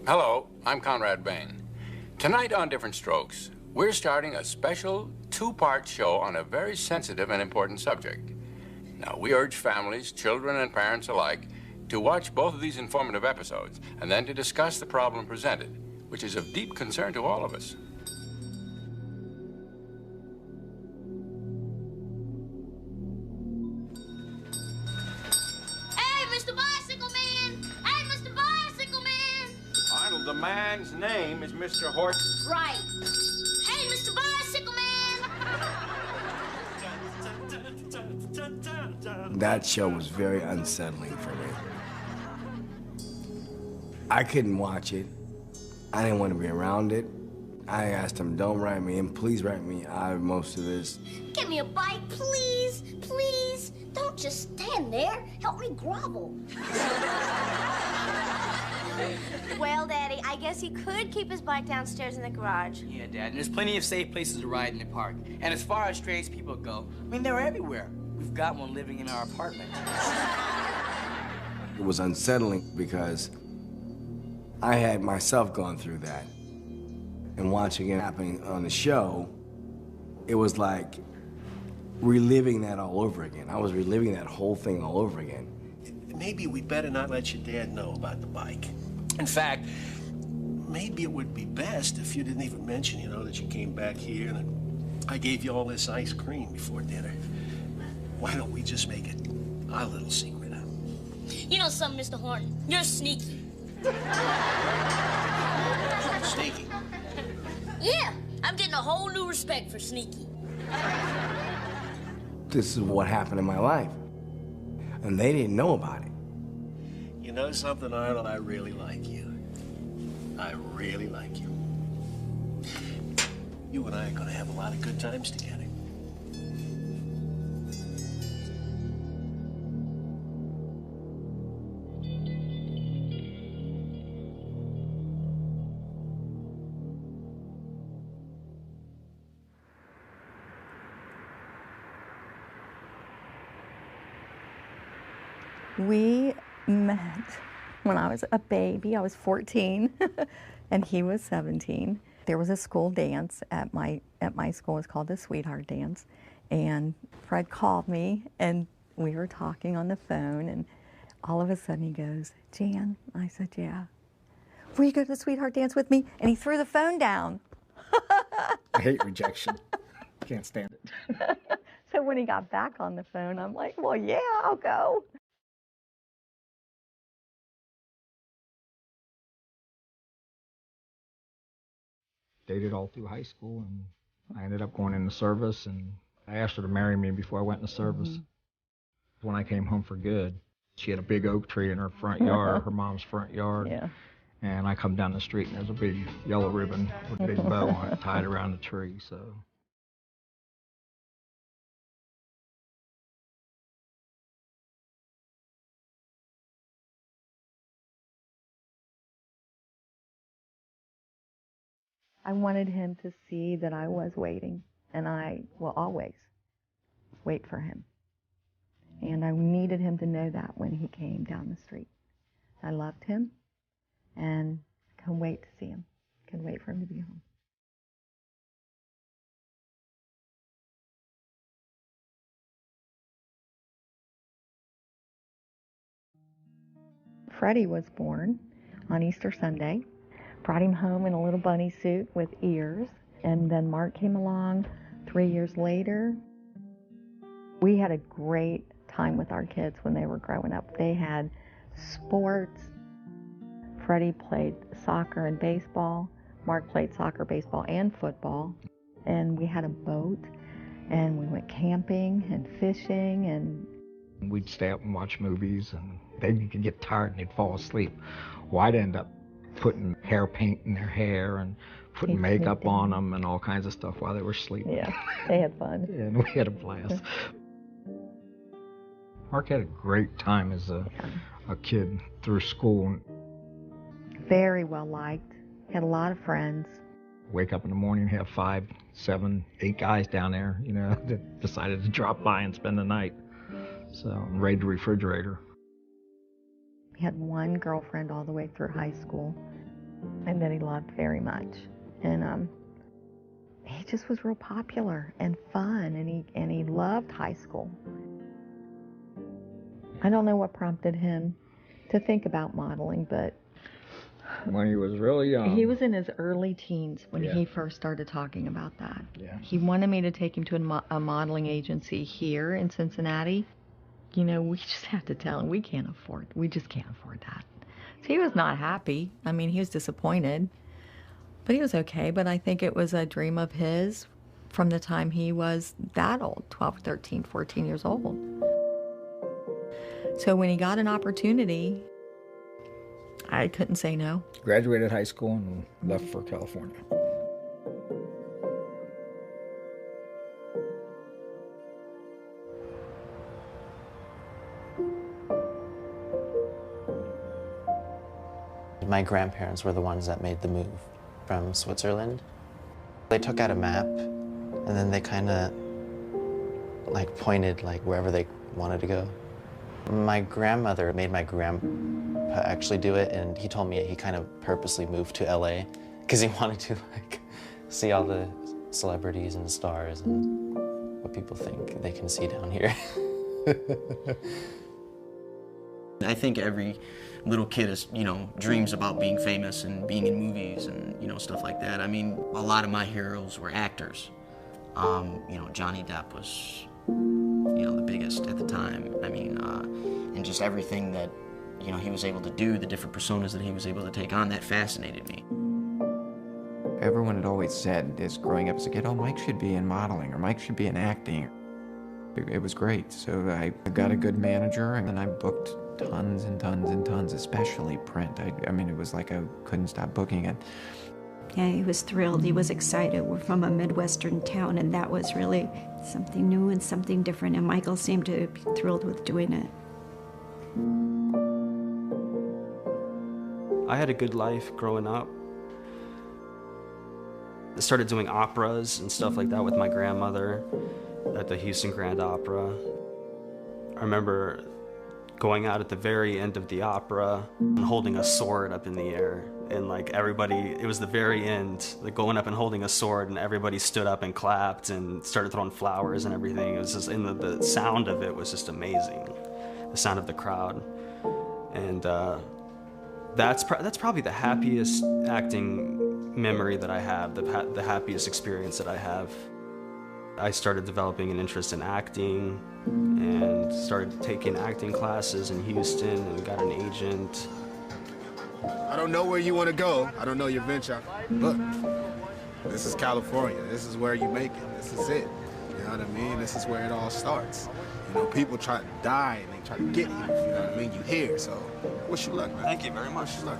Hello, I'm Conrad Bain. Tonight on Different Strokes, we're starting a special two-part show on a very sensitive and important subject. Now, we urge families, children, and parents alike to watch both of these informative episodes and then to discuss the problem presented, which is of deep concern to all of us. The man's name is Mr. Horse. Right. Hey, Mr. Bicycle Man! That show was very unsettling for me. I couldn't watch it. I didn't want to be around it. I asked him, don't write me in, please write me out of most of this. Give me a bite, please, please. Don't just stand there. Help me grovel. Well, Daddy, I guess he could keep his bike downstairs in the garage. Yeah, Dad, and there's plenty of safe places to ride in the park. And as far as strange people go, I mean, they're everywhere. We've got one living in our apartment. It was unsettling because I had myself gone through that. And watching it happen on the show, it was like reliving that all over again. I was reliving that whole thing all over again. Maybe we better not let your dad know about the bike. In fact, maybe it would be best if you didn't even mention, that you came back here and I gave you all this ice cream before dinner. Why don't we just make it our little secret? You know something, Mr. Horton? You're sneaky. Sneaky? Yeah, I'm getting a whole new respect for sneaky. This is what happened in my life. And they didn't know about it. You know something, Arnold? I really like you. I really like you. You and I are gonna have a lot of good times together. We met when I was a baby. I was 14 and he was 17. There was a school dance at my school. It's called the Sweetheart Dance. And Fred called me and we were talking on the phone and all of a sudden he goes, Jan, I said, yeah. Will you go to the Sweetheart Dance with me? And he threw the phone down. I hate rejection. Can't stand it. So when he got back on the phone, I'm like, well, yeah, I'll go. Dated all through high school, and I ended up going into service, and I asked her to marry me before I went into service. Mm-hmm. When I came home for good, she had a big oak tree in her front yard, her mom's front yard. Yeah. And I come down the street, and there's a big yellow ribbon with a big bow on it tied around the tree, so. I wanted him to see that I was waiting, and I will always wait for him. And I needed him to know that when he came down the street. I loved him, and couldn't wait to see him. Couldn't wait for him to be home. Freddie was born on Easter Sunday. Brought him home in a little bunny suit with ears. And then Mark came along 3 years later. We had a great time with our kids when they were growing up. They had sports. Freddie played soccer and baseball. Mark played soccer, baseball, and football. And we had a boat, and we went camping and fishing. And we'd stay up and watch movies, and they'd get tired and they'd fall asleep. Well, I'd end up putting hair paint in their hair and putting makeup on them and all kinds of stuff while they were sleeping. Yeah, they had fun. And we had a blast. Mark had a great time as a kid through school. Very well liked. Had a lot of friends. Wake up in the morning, have 5, 7, 8 guys down there, that decided to drop by and spend the night. So, raid the refrigerator. He had one girlfriend all the way through high school. and that he loved very much. And he just was real popular and fun, and he loved high school. I don't know what prompted him to think about modeling, but When he was really young. he was in his early teens when Yeah. he first started talking about that. Yeah. He wanted me to take him to a modeling agency here in Cincinnati. You know, we just have to tell him we just can't afford that. So he was not happy. I mean, he was disappointed, but he was okay. But I think it was a dream of his from the time he was that old, 12, 13, 14 years old. So when he got an opportunity, I couldn't say no. Graduated high school and left for California. My grandparents were the ones that made the move from Switzerland. They took out a map, and then they kind of like pointed like wherever they wanted to go. My grandmother made my grandpa actually do it, and he told me he kind of purposely moved to LA because he wanted to like see all the celebrities and stars and what people think they can see down here. I think every little kid is, dreams about being famous and being in movies and, stuff like that. I mean, a lot of my heroes were actors. Johnny Depp was, the biggest at the time. I mean, and just everything that, he was able to do, the different personas that he was able to take on, that fascinated me. Everyone had always said this growing up as a kid, oh, Mike should be in modeling, or Mike should be in acting. It was great. So I got a good manager, and then I booked tons and tons and tons, especially print. I mean, it was like I couldn't stop booking it. Yeah, he was thrilled. He was excited. We're from a Midwestern town, and that was really something new and something different, and Michael seemed to be thrilled with doing it. I had a good life growing up. I started doing operas and stuff like that with my grandmother at the Houston Grand Opera. I remember going out at the very end of the opera and holding a sword up in the air, and like everybody, it was the very end, like going up and holding a sword, and everybody stood up and clapped and started throwing flowers and everything. It was just, and the sound of it was just amazing, the sound of the crowd. And that's probably the happiest acting memory that I have, the happiest experience that I have. I started developing an interest in acting and started taking acting classes in Houston and got an agent. I don't know where you want to go. I don't know your venture. Look, this is California. This is where you make it. This is it. You know what I mean? This is where it all starts. People try to die and they try to get you. You know what I mean? You here, so wish you luck, man. Thank you very much. Wish you luck.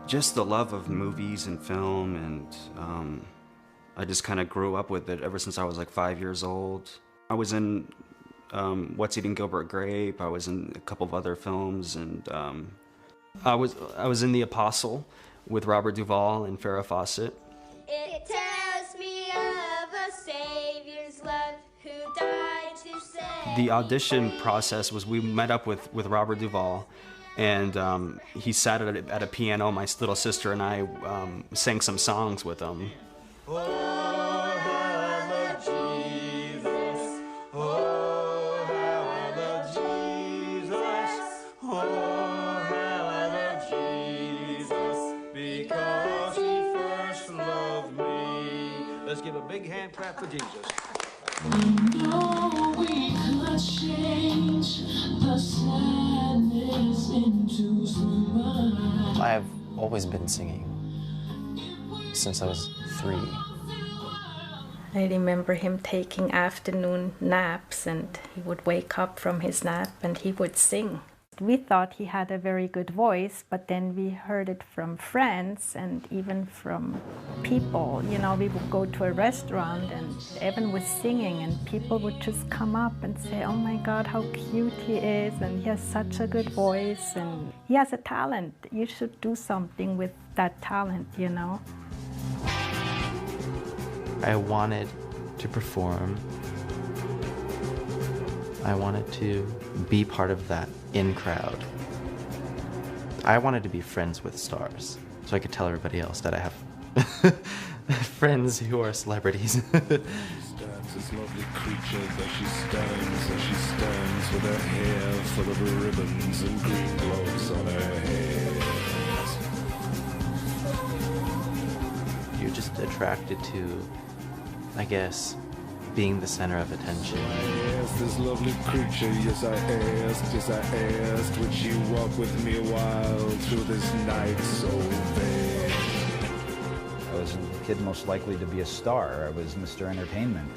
Just the love of movies and film, and I just kind of grew up with it ever since I was like 5 years old. I was in What's Eating Gilbert Grape. I was in a couple of other films, and I was in The Apostle with Robert Duvall and Farrah Fawcett. It tells me of a Savior's love who died to save. The audition process was we met up with Robert Duvall, and he sat at a piano. My little sister and I sang some songs with him. Let's give a big hand clap for Jesus. We know we could change the sadness into smile. I've always been singing since I was 3. I remember him taking afternoon naps, and he would wake up from his nap and he would sing. We thought he had a very good voice, but then we heard it from friends and even from people. We would go to a restaurant and Evan was singing, and people would just come up and say, oh my God, how cute he is, and he has such a good voice, and he has a talent. You should do something with that talent, I wanted to perform. I wanted to be part of that in crowd. I wanted to be friends with stars, so I could tell everybody else that I have friends who are celebrities. This lovely creature that she stands with her hair full of ribbons and green gloves on her head. You're just attracted to, I guess, being the center of attention. I asked this lovely creature, yes I asked, would she walk with me a while through this night so vague? I was the kid most likely to be a star. I was Mr. Entertainment.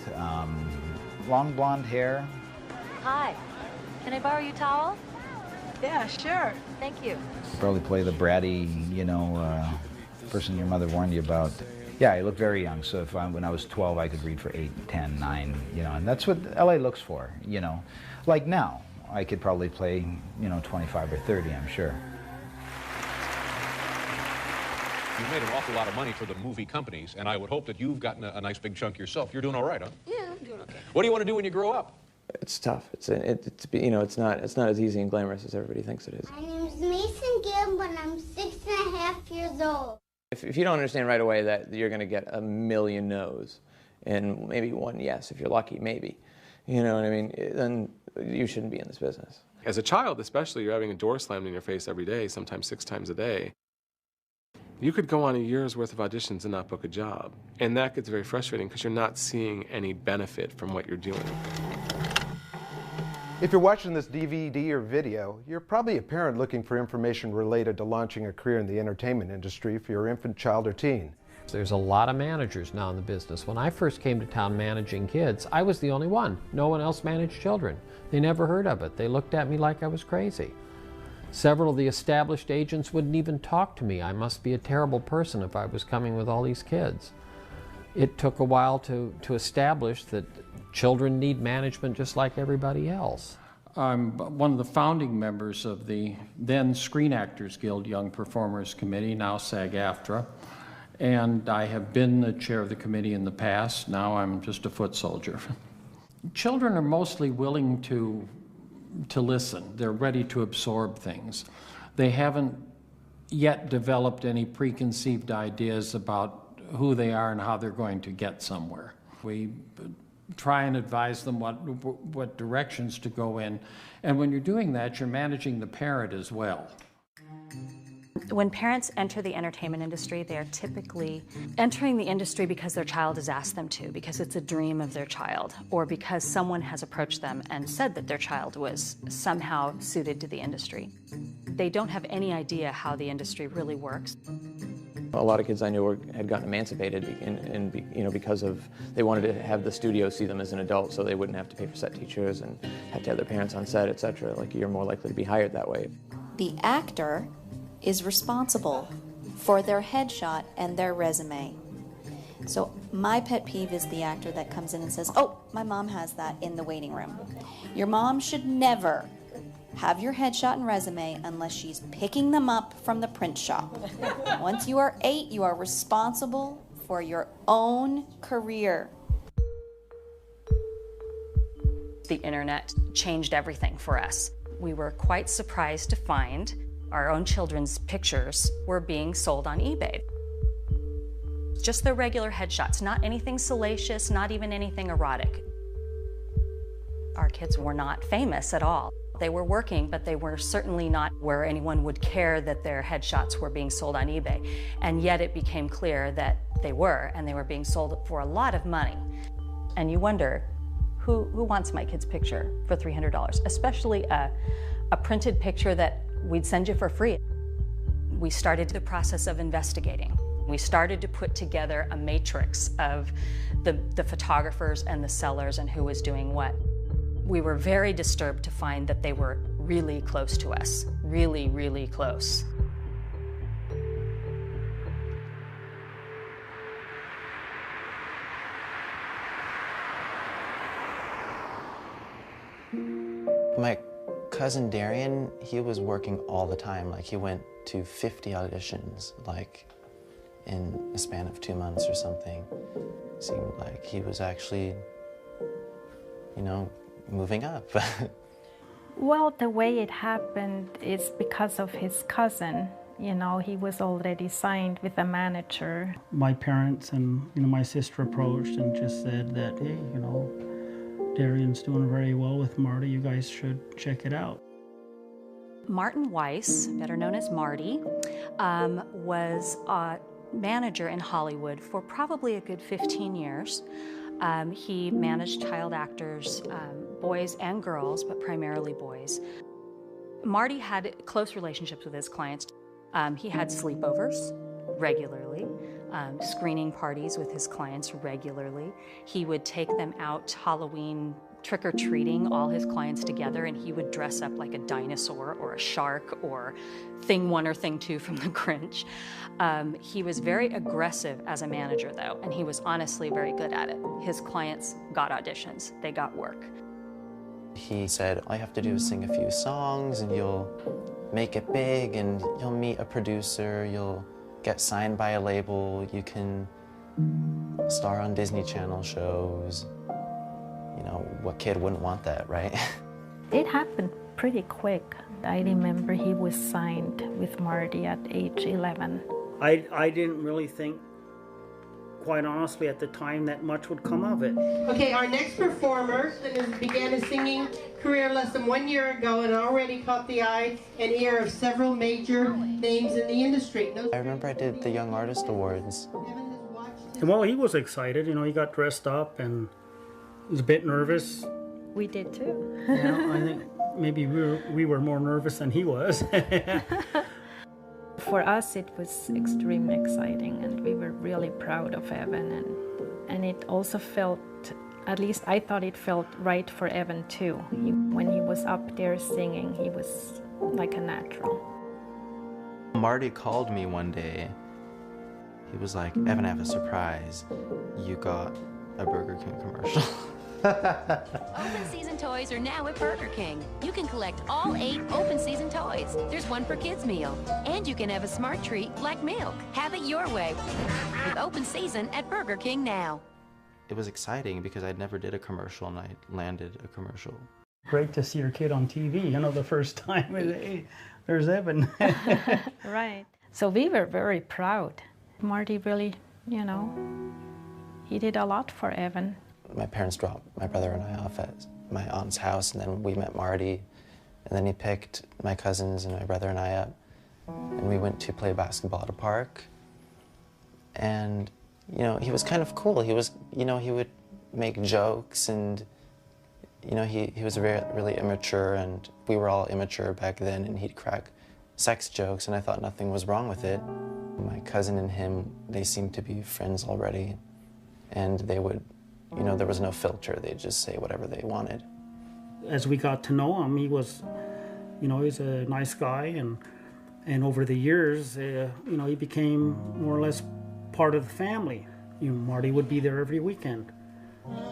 Long blonde hair. Hi. Can I borrow your towel? Yeah, sure. Thank you. Probably play the bratty, person your mother warned you about. Yeah, I look very young, so when I was 12, I could read for 8, 10, 9, and that's what LA looks for, Like now, I could probably play, 25 or 30, I'm sure. You've made an awful lot of money for the movie companies, and I would hope that you've gotten a nice big chunk yourself. You're doing all right, huh? Yeah, I'm doing okay. What do you want to do when you grow up? It's tough. It's not as easy and glamorous as everybody thinks it is. My name's Mason Gibb, and I'm 6.5 years old. If you don't understand right away that you're going to get a million no's and maybe one yes, if you're lucky, maybe, you know what I mean, then you shouldn't be in this business. As a child especially, you're having a door slammed in your face every day, sometimes 6 times a day. You could go on a year's worth of auditions and not book a job. And that gets very frustrating because you're not seeing any benefit from what you're doing. If you're watching this DVD or video, you're probably a parent looking for information related to launching a career in the entertainment industry for your infant, child, or teen. There's a lot of managers now in the business. When I first came to town managing kids, I was the only one. No one else managed children. They never heard of it. They looked at me like I was crazy. Several of the established agents wouldn't even talk to me. I must be a terrible person if I was coming with all these kids. It took a while to establish that children need management just like everybody else. I'm one of the founding members of the then Screen Actors Guild Young Performers Committee, now SAG-AFTRA, and I have been the chair of the committee in the past. Now I'm just a foot soldier. Children are mostly willing to listen. They're ready to absorb things. They haven't yet developed any preconceived ideas about who they are and how they're going to get somewhere. We try and advise them what directions to go in, and when you're doing that, you're managing the parent as well. When parents enter the entertainment industry, they're typically entering the industry because their child has asked them to, because it's a dream of their child, or because someone has approached them and said that their child was somehow suited to the industry. They don't have any idea how the industry really works. A lot of kids I knew had gotten emancipated because of they wanted to have the studio see them as an adult so they wouldn't have to pay for set teachers and have to have their parents on set, etc. Like, you're more likely to be hired that way. The actor is responsible for their headshot and their resume. So my pet peeve is the actor that comes in and says, "Oh, my mom has that in the waiting room." Your mom should never have your headshot and resume unless she's picking them up from the print shop. Once you are 8, you are responsible for your own career. The internet changed everything for us. We were quite surprised to find our own children's pictures were being sold on eBay. Just their regular headshots, not anything salacious, not even anything erotic. Our kids were not famous at all. They were working, but they were certainly not where anyone would care that their headshots were being sold on eBay. And yet it became clear that they were, and they were being sold for a lot of money. And you wonder, who wants my kid's picture for $300? Especially a printed picture that we'd send you for free. We started the process of investigating. We started to put together a matrix of the photographers and the sellers and who was doing what. We were very disturbed to find that they were really close to us, really, really close. My cousin Darian, he was working all the time. Like, he went to 50 auditions, like, in a span of 2 months or something. Seemed like he was actually, moving up. Well, the way it happened is because of his cousin. You know, he was already signed with a manager. My parents and my sister approached and just said that, hey, Darian's doing very well with Marty. You guys should check it out. Martin Weiss, better known as Marty, was a manager in Hollywood for probably a good 15 years. He managed child actors, boys and girls, but primarily boys. Marty had close relationships with his clients. He had sleepovers regularly, screening parties with his clients regularly. He would take them out Halloween trick-or-treating, all his clients together, and he would dress up like a dinosaur or a shark or Thing 1 or Thing 2 from The Grinch. He was very aggressive as a manager, though, and he was honestly very good at it. His clients got auditions, they got work. He said, all you have to do is sing a few songs and you'll make it big and you'll meet a producer, you'll get signed by a label, you can star on Disney Channel shows. You know, what kid wouldn't want that, right? It happened pretty quick. I remember he was signed with Marty at age 11. I didn't really think, quite honestly, at the time that much would come of it. Okay, our next performer began his singing career less than 1 year ago and already caught the eye and ear of several major names in the industry. I remember I did the Young Artist Awards. Well, he was excited. He got dressed up and was a bit nervous. We did too. Yeah, I think maybe we were more nervous than he was. For us, it was extremely exciting, and we were really proud of Evan. And it also felt, at least I thought it felt right for Evan too. When he was up there singing, he was like a natural. Marty called me one day. He was like, Evan, I have a surprise. You got a Burger King commercial. Open season toys are now at Burger King. You can collect all 8 open season toys. There's one per kids meal. And you can have a smart treat like milk. Have it your way with open season at Burger King now. It was exciting because I never did a commercial and I landed a commercial. Great to see your kid on TV, the first time. Hey, there's Evan. Right. So we were very proud. Marty really, he did a lot for Evan. My parents dropped my brother and I off at my aunt's house, and then we met Marty, and then he picked my cousins and my brother and I up, and we went to play basketball at a park. And, he was kind of cool. He was, he would make jokes, and, he was really immature, and we were all immature back then, and he'd crack sex jokes, and I thought nothing was wrong with it. My cousin and him, they seemed to be friends already, and they would, there was no filter. They'd just say whatever they wanted. As we got to know him, he was, he's a nice guy, and over the years, he became more or less part of the family. Marty would be there every weekend,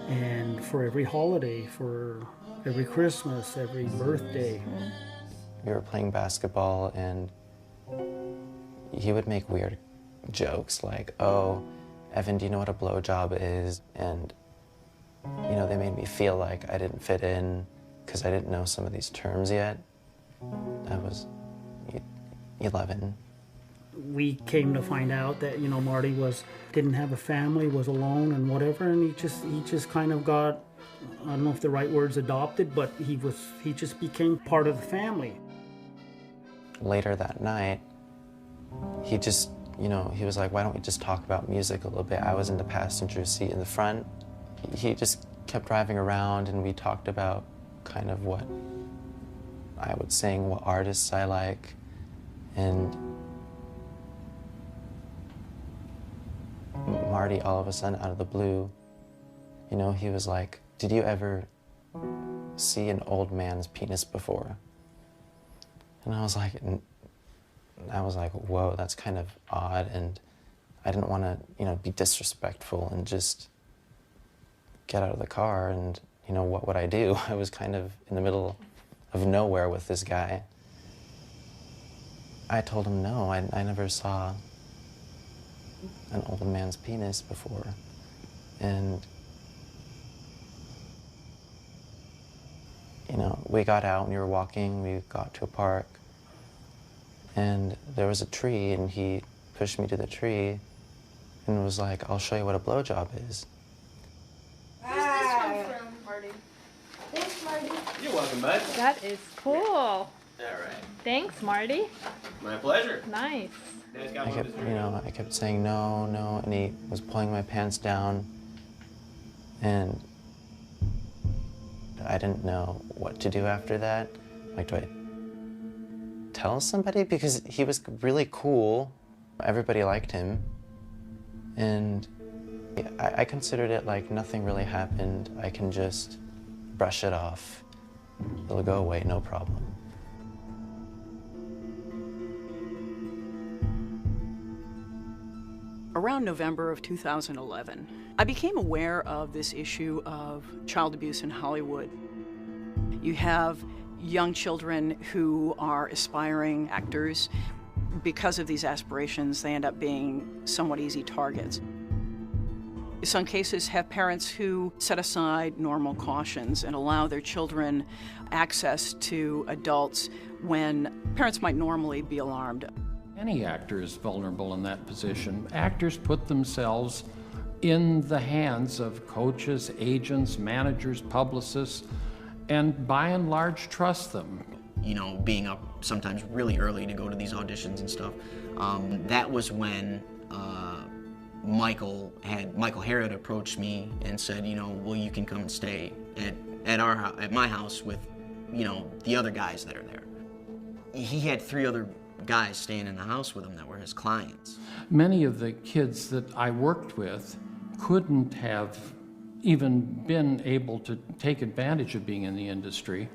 and for every holiday, for every Christmas, every birthday. We were playing basketball, and he would make weird jokes like, oh, Evan, do you know what a blowjob is? And, they made me feel like I didn't fit in because I didn't know some of these terms yet. I was 11. We came to find out that, Marty didn't have a family, was alone and whatever, and he just kind of got, I don't know if the right word's adopted, but he just became part of the family. Later that night, he just, he was like, why don't we just talk about music a little bit? I was in the passenger seat in the front. He just kept driving around, and we talked about kind of what I would sing, what artists I like, and Marty, all of a sudden, out of the blue, he was like, did you ever see an old man's penis before? And I was like, whoa, that's kind of odd, and I didn't want to, be disrespectful and just get out of the car, and, what would I do? I was kind of in the middle of nowhere with this guy. I told him no, I never saw an old man's penis before, and, You know, we got out and we were walking, we got to a park, and there was a tree, and he pushed me to the tree and was like, I'll show you what a blowjob is. Where's this one from, Marty? Thanks, Marty. You're welcome, bud. That is cool. All right. Thanks, Marty. My pleasure. Nice. I kept saying no, no, and he was pulling my pants down, and I didn't know what to do after that. Like, do I tell somebody? Because he was really cool. Everybody liked him. And I considered it like nothing really happened. I can just brush it off. It'll go away, no problem. Around November of 2011, I became aware of this issue of child abuse in Hollywood. You have young children who are aspiring actors. Because of these aspirations, they end up being somewhat easy targets. Some cases have parents who set aside normal cautions and allow their children access to adults when parents might normally be alarmed. Any actor is vulnerable in that position. Actors put themselves in the hands of coaches, agents, managers, publicists, and by and large trust them. You know, being up sometimes really early to go to these auditions and stuff. That was when Michael Harrod approached me and said, you know, well, you can come and stay at my house with, you know, the other guys that are there. He had 3 other guys staying in the house with him that were his clients. Many of the kids that I worked with couldn't have even been able to take advantage of being in the industry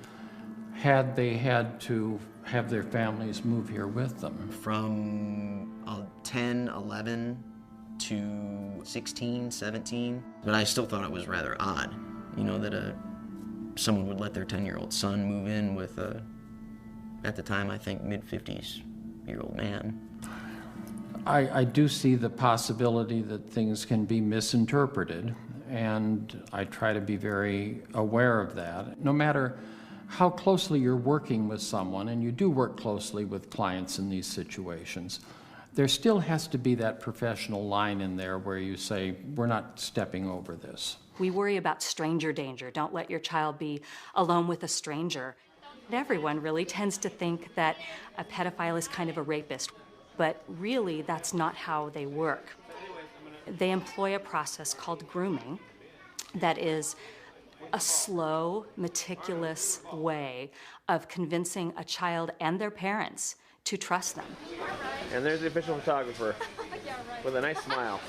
had they had to have their families move here with them. From 10, 11 to 16, 17. But I still thought it was rather odd, you know, that someone would let their 10-year-old son move in with a, at the time, I think, mid-50s-year-old man. I do see the possibility that things can be misinterpreted, and I try to be very aware of that. No matter how closely you're working with someone, and you do work closely with clients in these situations, there still has to be that professional line in there where you say, we're not stepping over this. We worry about stranger danger. Don't let your child be alone with a stranger. Everyone really tends to think that a pedophile is kind of a rapist, but really that's not how they work. They employ a process called grooming that is a slow, meticulous way of convincing a child and their parents to trust them. And there's the official photographer with a nice smile.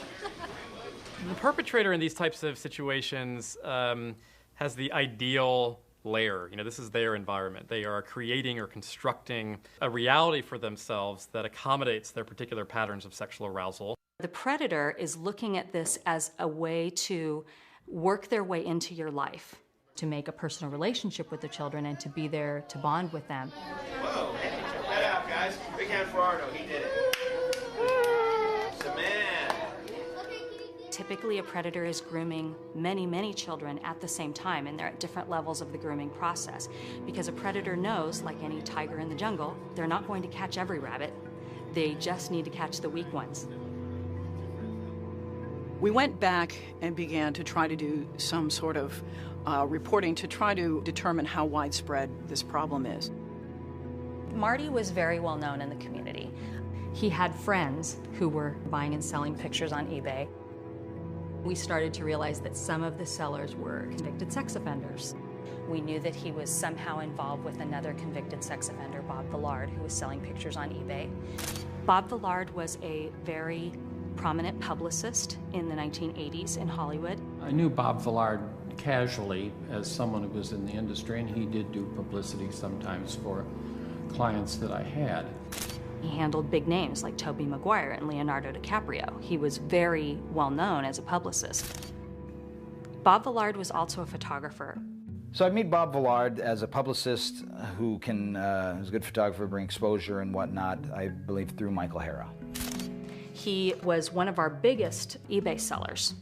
The perpetrator in these types of situations has the ideal layer. You know, this is their environment. They are creating or constructing a reality for themselves that accommodates their particular patterns of sexual arousal. The predator is looking at this as a way to work their way into your life, to make a personal relationship with the children and to be there to bond with them. Whoa, check that out, guys. Big hand for Arno, he did it. He's the man. Typically, a predator is grooming many, many children at the same time, and they're at different levels of the grooming process. Because a predator knows, like any tiger in the jungle, they're not going to catch every rabbit. They just need to catch the weak ones. We went back and began to try to do some sort of reporting to try to determine how widespread this problem is. Marty was very well known in the community. He had friends who were buying and selling pictures on eBay. We started to realize that some of the sellers were convicted sex offenders. We knew that he was somehow involved with another convicted sex offender, Bob Villard, who was selling pictures on eBay. Bob Villard was a very prominent publicist in the 1980s in Hollywood. I knew Bob Villard casually as someone who was in the industry, and he did do publicity sometimes for clients that I had. He handled big names like Tobey Maguire and Leonardo DiCaprio. He was very well known as a publicist. Bob Villard was also a photographer. So I meet Bob Villard as a publicist who can, is a good photographer, bring exposure and whatnot, I believe through Michael Harrod. He was one of our biggest eBay sellers.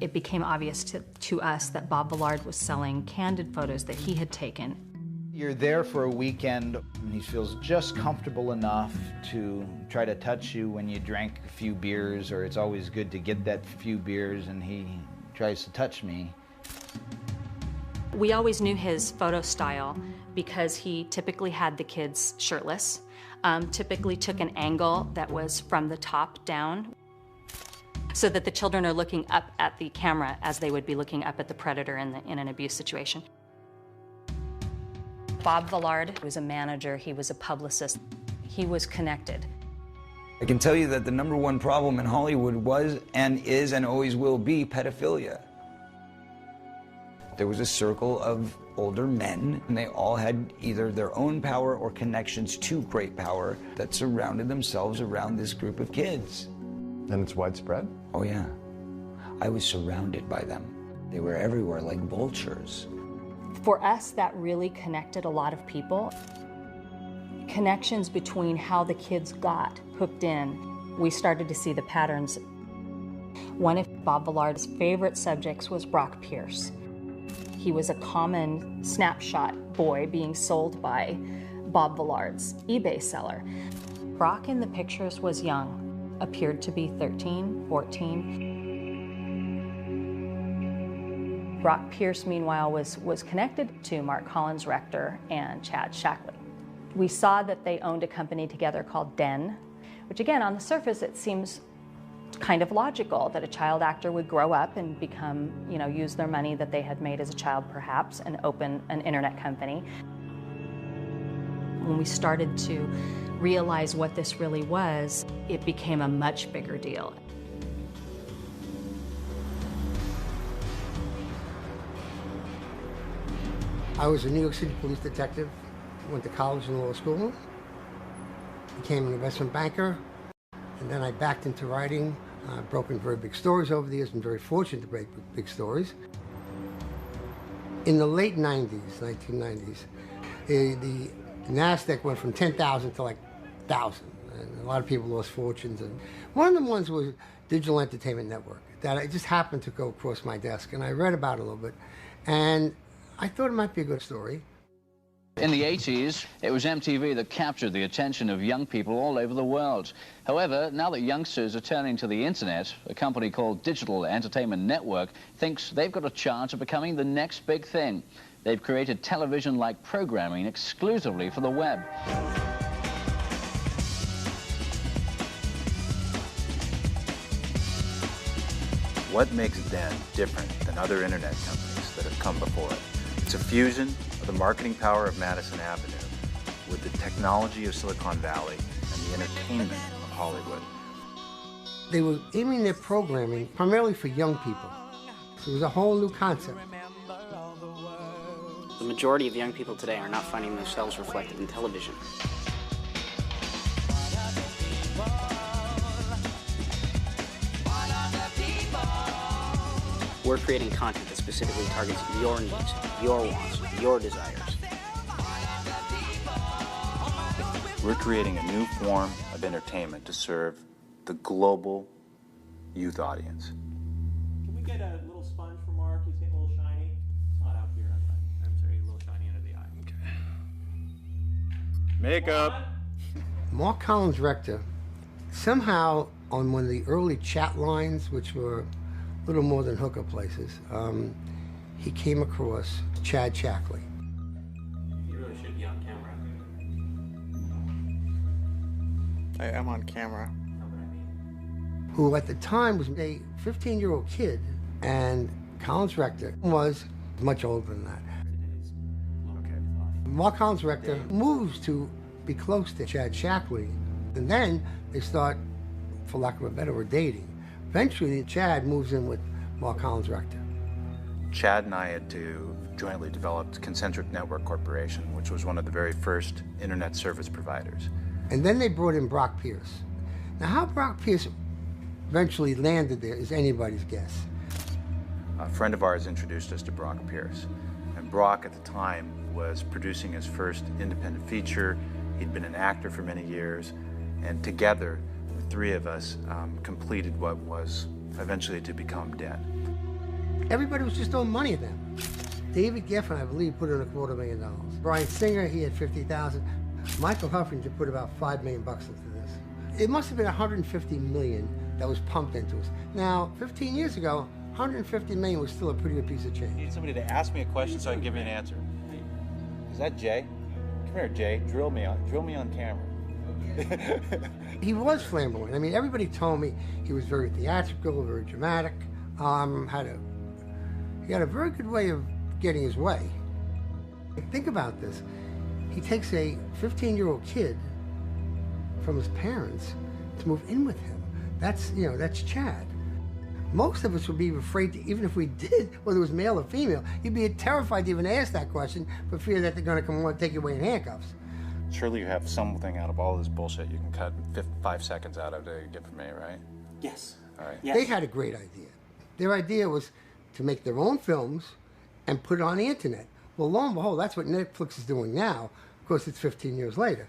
It became obvious to us that Bob Villard was selling candid photos that he had taken. You're there for a weekend, and he feels just comfortable enough to try to touch you when you drank a few beers, or it's always good to get that few beers, and he tries to touch me. We always knew his photo style because he typically had the kids shirtless, typically took an angle that was from the top down, so that the children are looking up at the camera as they would be looking up at the predator in an abuse situation. Bob Villard was a manager, he was a publicist, he was connected. I can tell you that the #1 problem in Hollywood was and is and always will be pedophilia. There was a circle of older men, and they all had either their own power or connections to great power that surrounded themselves around this group of kids. And it's widespread? Oh yeah. I was surrounded by them. They were everywhere like vultures. For us, that really connected a lot of people. Connections between how the kids got hooked in. We started to see the patterns. One of Bob Villard's favorite subjects was Brock Pierce. He was a common snapshot boy being sold by Bob Villard's eBay seller. Brock in the pictures was young, appeared to be 13, 14. Brock Pierce, meanwhile, was connected to Mark Collins Rector and Chad Shackley. We saw that they owned a company together called Den, which again, on the surface, it seems kind of logical that a child actor would grow up and become, use their money that they had made as a child perhaps and open an internet company. When we started to realize what this really was, it became a much bigger deal. I was a New York City police detective, went to college and law school, became an investment banker, and then I backed into writing. I've broken very big stories over the years, been very fortunate to break big stories. In the late 90s, 1990s, the NASDAQ went from 10,000 to like 1,000, and a lot of people lost fortunes. And one of the ones was Digital Entertainment Network, that it just happened to go across my desk, and I read about it a little bit, and I thought it might be a good story. In the 80s, it was MTV that captured the attention of young people all over the world. However, now that youngsters are turning to the internet, a company called Digital Entertainment Network thinks they've got a chance of becoming the next big thing. They've created television-like programming exclusively for the web. What makes Den different than other internet companies that have come before it? It's a fusion of the marketing power of Madison Avenue with the technology of Silicon Valley and the entertainment of Hollywood. They were aiming their programming primarily for young people. So it was a whole new concept. The majority of young people today are not finding themselves reflected in television. We're creating content that specifically targets your needs, your wants, your desires. We're creating a new form of entertainment to serve the global youth audience. Can we get a little sponge for Mark? He's getting a little shiny. It's not out here. I'm sorry, a little shiny under the eye. Okay. Makeup. Mark Collins Rector, somehow on one of the early chat lines, which were little more than hookup places, he came across Chad Shackley. You really should be on camera. I am on camera. Who at the time was a 15-year-old kid, and Collins Rector was much older than that. Mark Collins Rector moves to be close to Chad Shackley, and then they start, for lack of a better word, dating. Eventually, Chad moves in with Mark Collins Rector. Chad and I had to jointly develop Concentric Network Corporation, which was one of the very first internet service providers. And then they brought in Brock Pierce. Now, how Brock Pierce eventually landed there is anybody's guess. A friend of ours introduced us to Brock Pierce. And Brock, at the time, was producing his first independent feature. He'd been an actor for many years. And together, the three of us completed what was eventually to become Den. Everybody was just throwing money at them. David Geffen, I believe, put in $250,000. Bryan Singer, he had $50,000. Michael Huffington put about $5 million into this. It must have been $150 million that was pumped into us. Now, 15 years ago, $150 million was still a pretty good piece of change. I need somebody to ask me a question so I can give you an answer. Is that Jay? Come here, Jay. Drill me on camera. He was flamboyant. I mean, everybody told me he was very theatrical, very dramatic. He had a very good way of getting his way. Think about this. He takes a 15-year-old kid from his parents to move in with him. That's Chad. Most of us would be afraid to, even if we did, whether it was male or female, you'd be terrified to even ask that question for fear that they're going to come and take you away in handcuffs. Surely you have something out of all this bullshit you can cut 5 seconds out of to get from me, right? Yes. All right. Yes. They had a great idea. Their idea was to make their own films and put it on the internet. Well, lo and behold, that's what Netflix is doing now. Of course, it's 15 years later.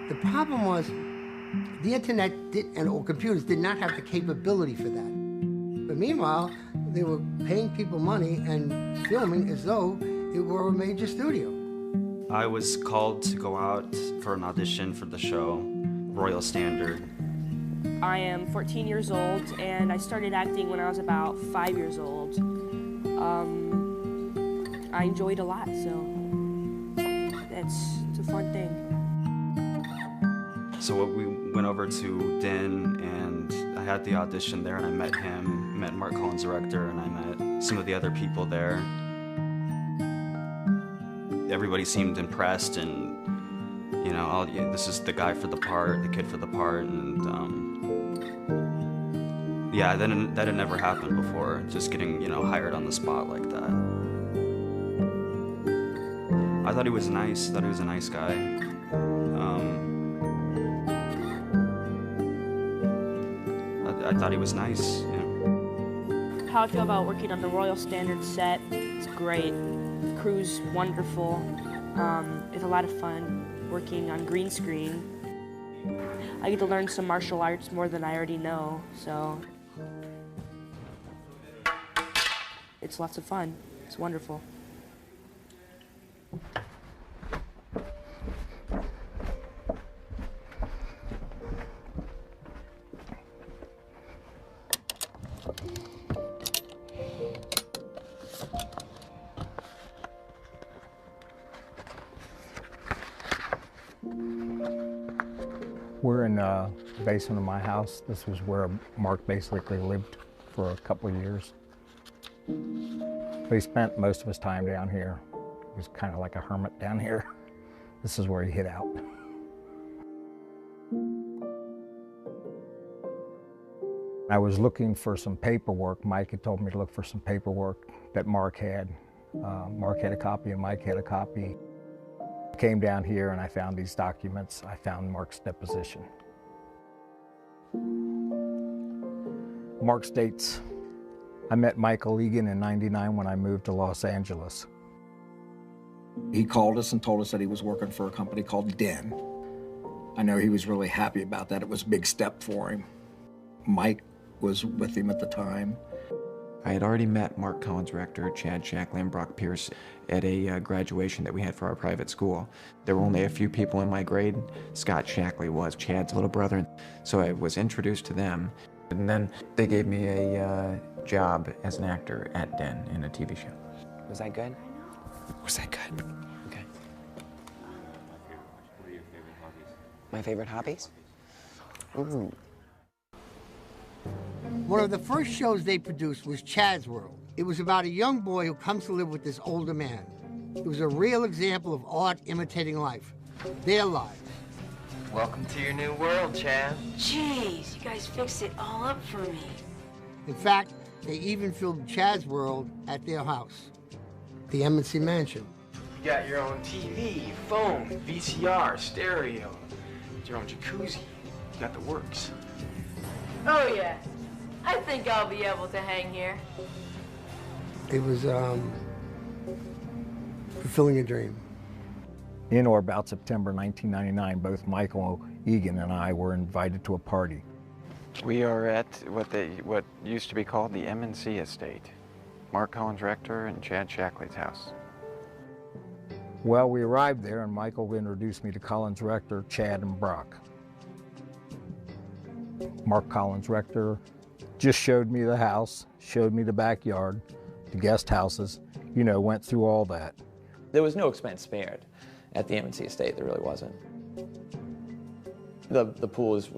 The problem was the internet or computers did not have the capability for that. But meanwhile, they were paying people money and filming as though it were a major studio. I was called to go out for an audition for the show, Royal Standard. I am 14 years old, and I started acting when I was about 5 years old. I enjoyed a lot, so it's a fun thing. So we went over to Din, and I had the audition there, and I met him, met Mark Collins, director, and I met some of the other people there. Everybody seemed impressed, and this is the guy for the part, the kid for the part, and yeah, that had never happened before, just getting hired on the spot like that. I thought he was nice. I thought he was a nice guy. I thought he was nice. How I feel about working on the Royal Standard set, it's great. The crew's wonderful. It's a lot of fun working on green screen. I get to learn some martial arts more than I already know, so it's lots of fun. It's wonderful. We're in the basement of my house. This was where Mark basically lived for a couple of years. But he spent most of his time down here. He was kind of like a hermit down here. This is where he hid out. I was looking for some paperwork. Mike had told me to look for some paperwork that Mark had. Mark had a copy and Mike had a copy. I came down here and I found these documents. I found Mark's deposition. Mark states, I met Michael Egan in '99 when I moved to Los Angeles. He called us and told us that he was working for a company called Den. I know he was really happy about that. It was a big step for him. Mike was with him at the time. I had already met Mark Collins' director, Chad Shackley, and Brock Pierce at a graduation that we had for our private school. There were only a few people in my grade. Scott Shackley was Chad's little brother. So I was introduced to them. And then they gave me a job as an actor at Den in a TV show. Was that good? Was that good? Okay. My favorite hobbies? Ooh. One of the first shows they produced was Chad's World. It was about a young boy who comes to live with this older man. It was a real example of art imitating life, their lives. Welcome to your new world, Chad. Jeez, you guys fixed it all up for me. In fact, they even filmed Chad's World at their house, the Embassy Mansion. You got your own TV, phone, VCR, stereo, your own jacuzzi. You got the works. Oh yeah, I think I'll be able to hang here. It was fulfilling a dream. In or about September 1999, both Michael Egan and I were invited to a party. We are at what used to be called the M&C estate. Mark Collins Rector and Chad Shackley's house. Well, we arrived there and Michael introduced me to Collins Rector, Chad, and Brock. Mark Collins Rector just showed me the house, showed me the backyard, the guest houses, you know, went through all that. There was no expense spared at the M&C estate, there really wasn't. The pool was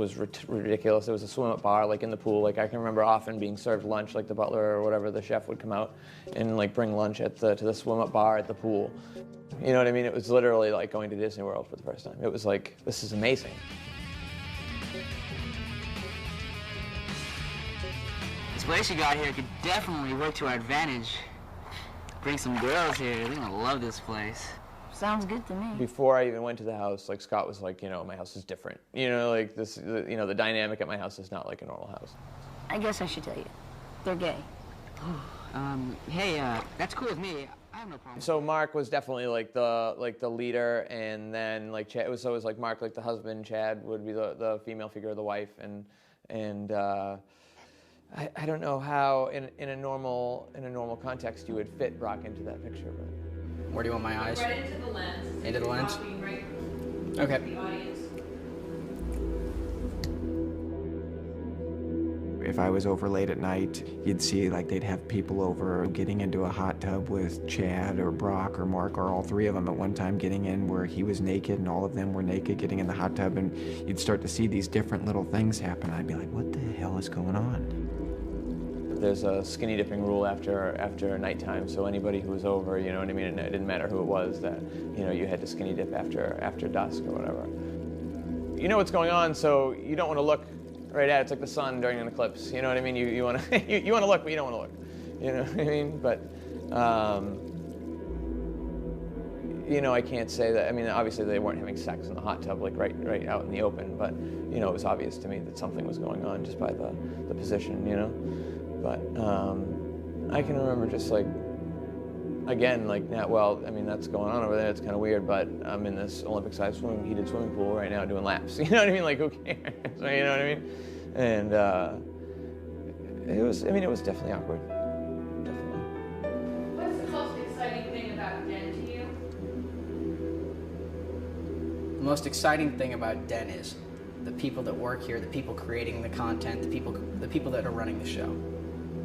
ridiculous. There was a swim-up bar like in the pool. Like I can remember often being served lunch, like the butler or whatever, the chef would come out and like bring lunch to the swim-up bar at the pool. You know what I mean? It was literally like going to Disney World for the first time. It was like, this is amazing. This place you got here could definitely work to our advantage. Bring some girls here, they're gonna love this place. Sounds good to me. Before I even went to the house, like Scott was like, you know, my house is different. You know, like this, you know, the dynamic at my house is not like a normal house. I guess I should tell you, they're gay. Hey, that's cool with me. I have no problem. So Mark was definitely like the leader, and then like Chad, it was like Mark, like the husband, Chad would be the female figure of the wife, and I don't know how in a normal context you would fit Brock into that picture, but. Where do you want my eyes? Right into the lens. Into the lens? Right okay. the audience. If I was over late at night, you'd see like they'd have people over getting into a hot tub with Chad or Brock or Mark or all three of them at one time getting in where he was naked and all of them were naked getting in the hot tub, and you'd start to see these different little things happen. I'd be like, what the hell is going on? There's a skinny dipping rule after nighttime, so anybody who was over, you know what I mean, it didn't matter who it was, that, you know, you had to skinny dip after dusk or whatever. You know what's going on, so you don't want to look right at it. It's like the sun during an eclipse, you know what I mean? You want to you want to look, but you don't want to look, you know what I mean? But you know, I can't say that. I mean, obviously they weren't having sex in the hot tub, like right out in the open, but you know, it was obvious to me that something was going on just by the position, you know. But I can remember just like, again, like now, well, I mean, that's going on over there. It's kind of weird, but I'm in this Olympic-sized heated swimming pool right now doing laps. You know what I mean? Like, who cares? You know what I mean? And it was definitely awkward. Definitely. What's the most exciting thing about Den to you? The most exciting thing about Den is the people that work here, the people creating the content, the people that are running the show.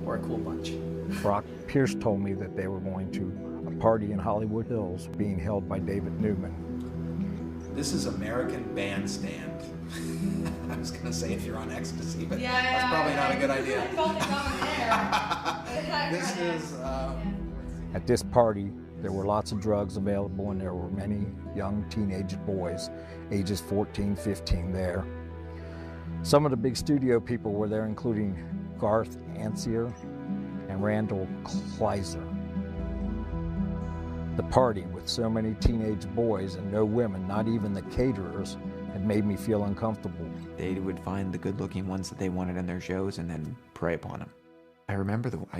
We're a cool bunch. Brock Pierce told me that they were going to a party in Hollywood Hills being held by David Newman. This is American Bandstand. I was going to say if you're on ecstasy, but that's probably not a good idea. I felt it coming there. This is... At this party, there were lots of drugs available, and there were many young teenage boys, ages 14, 15 there. Some of the big studio people were there, including Garth Ancier and Randall Kleiser. The party, with so many teenage boys and no women, not even the caterers, had made me feel uncomfortable. They would find the good-looking ones that they wanted in their shows and then prey upon them. I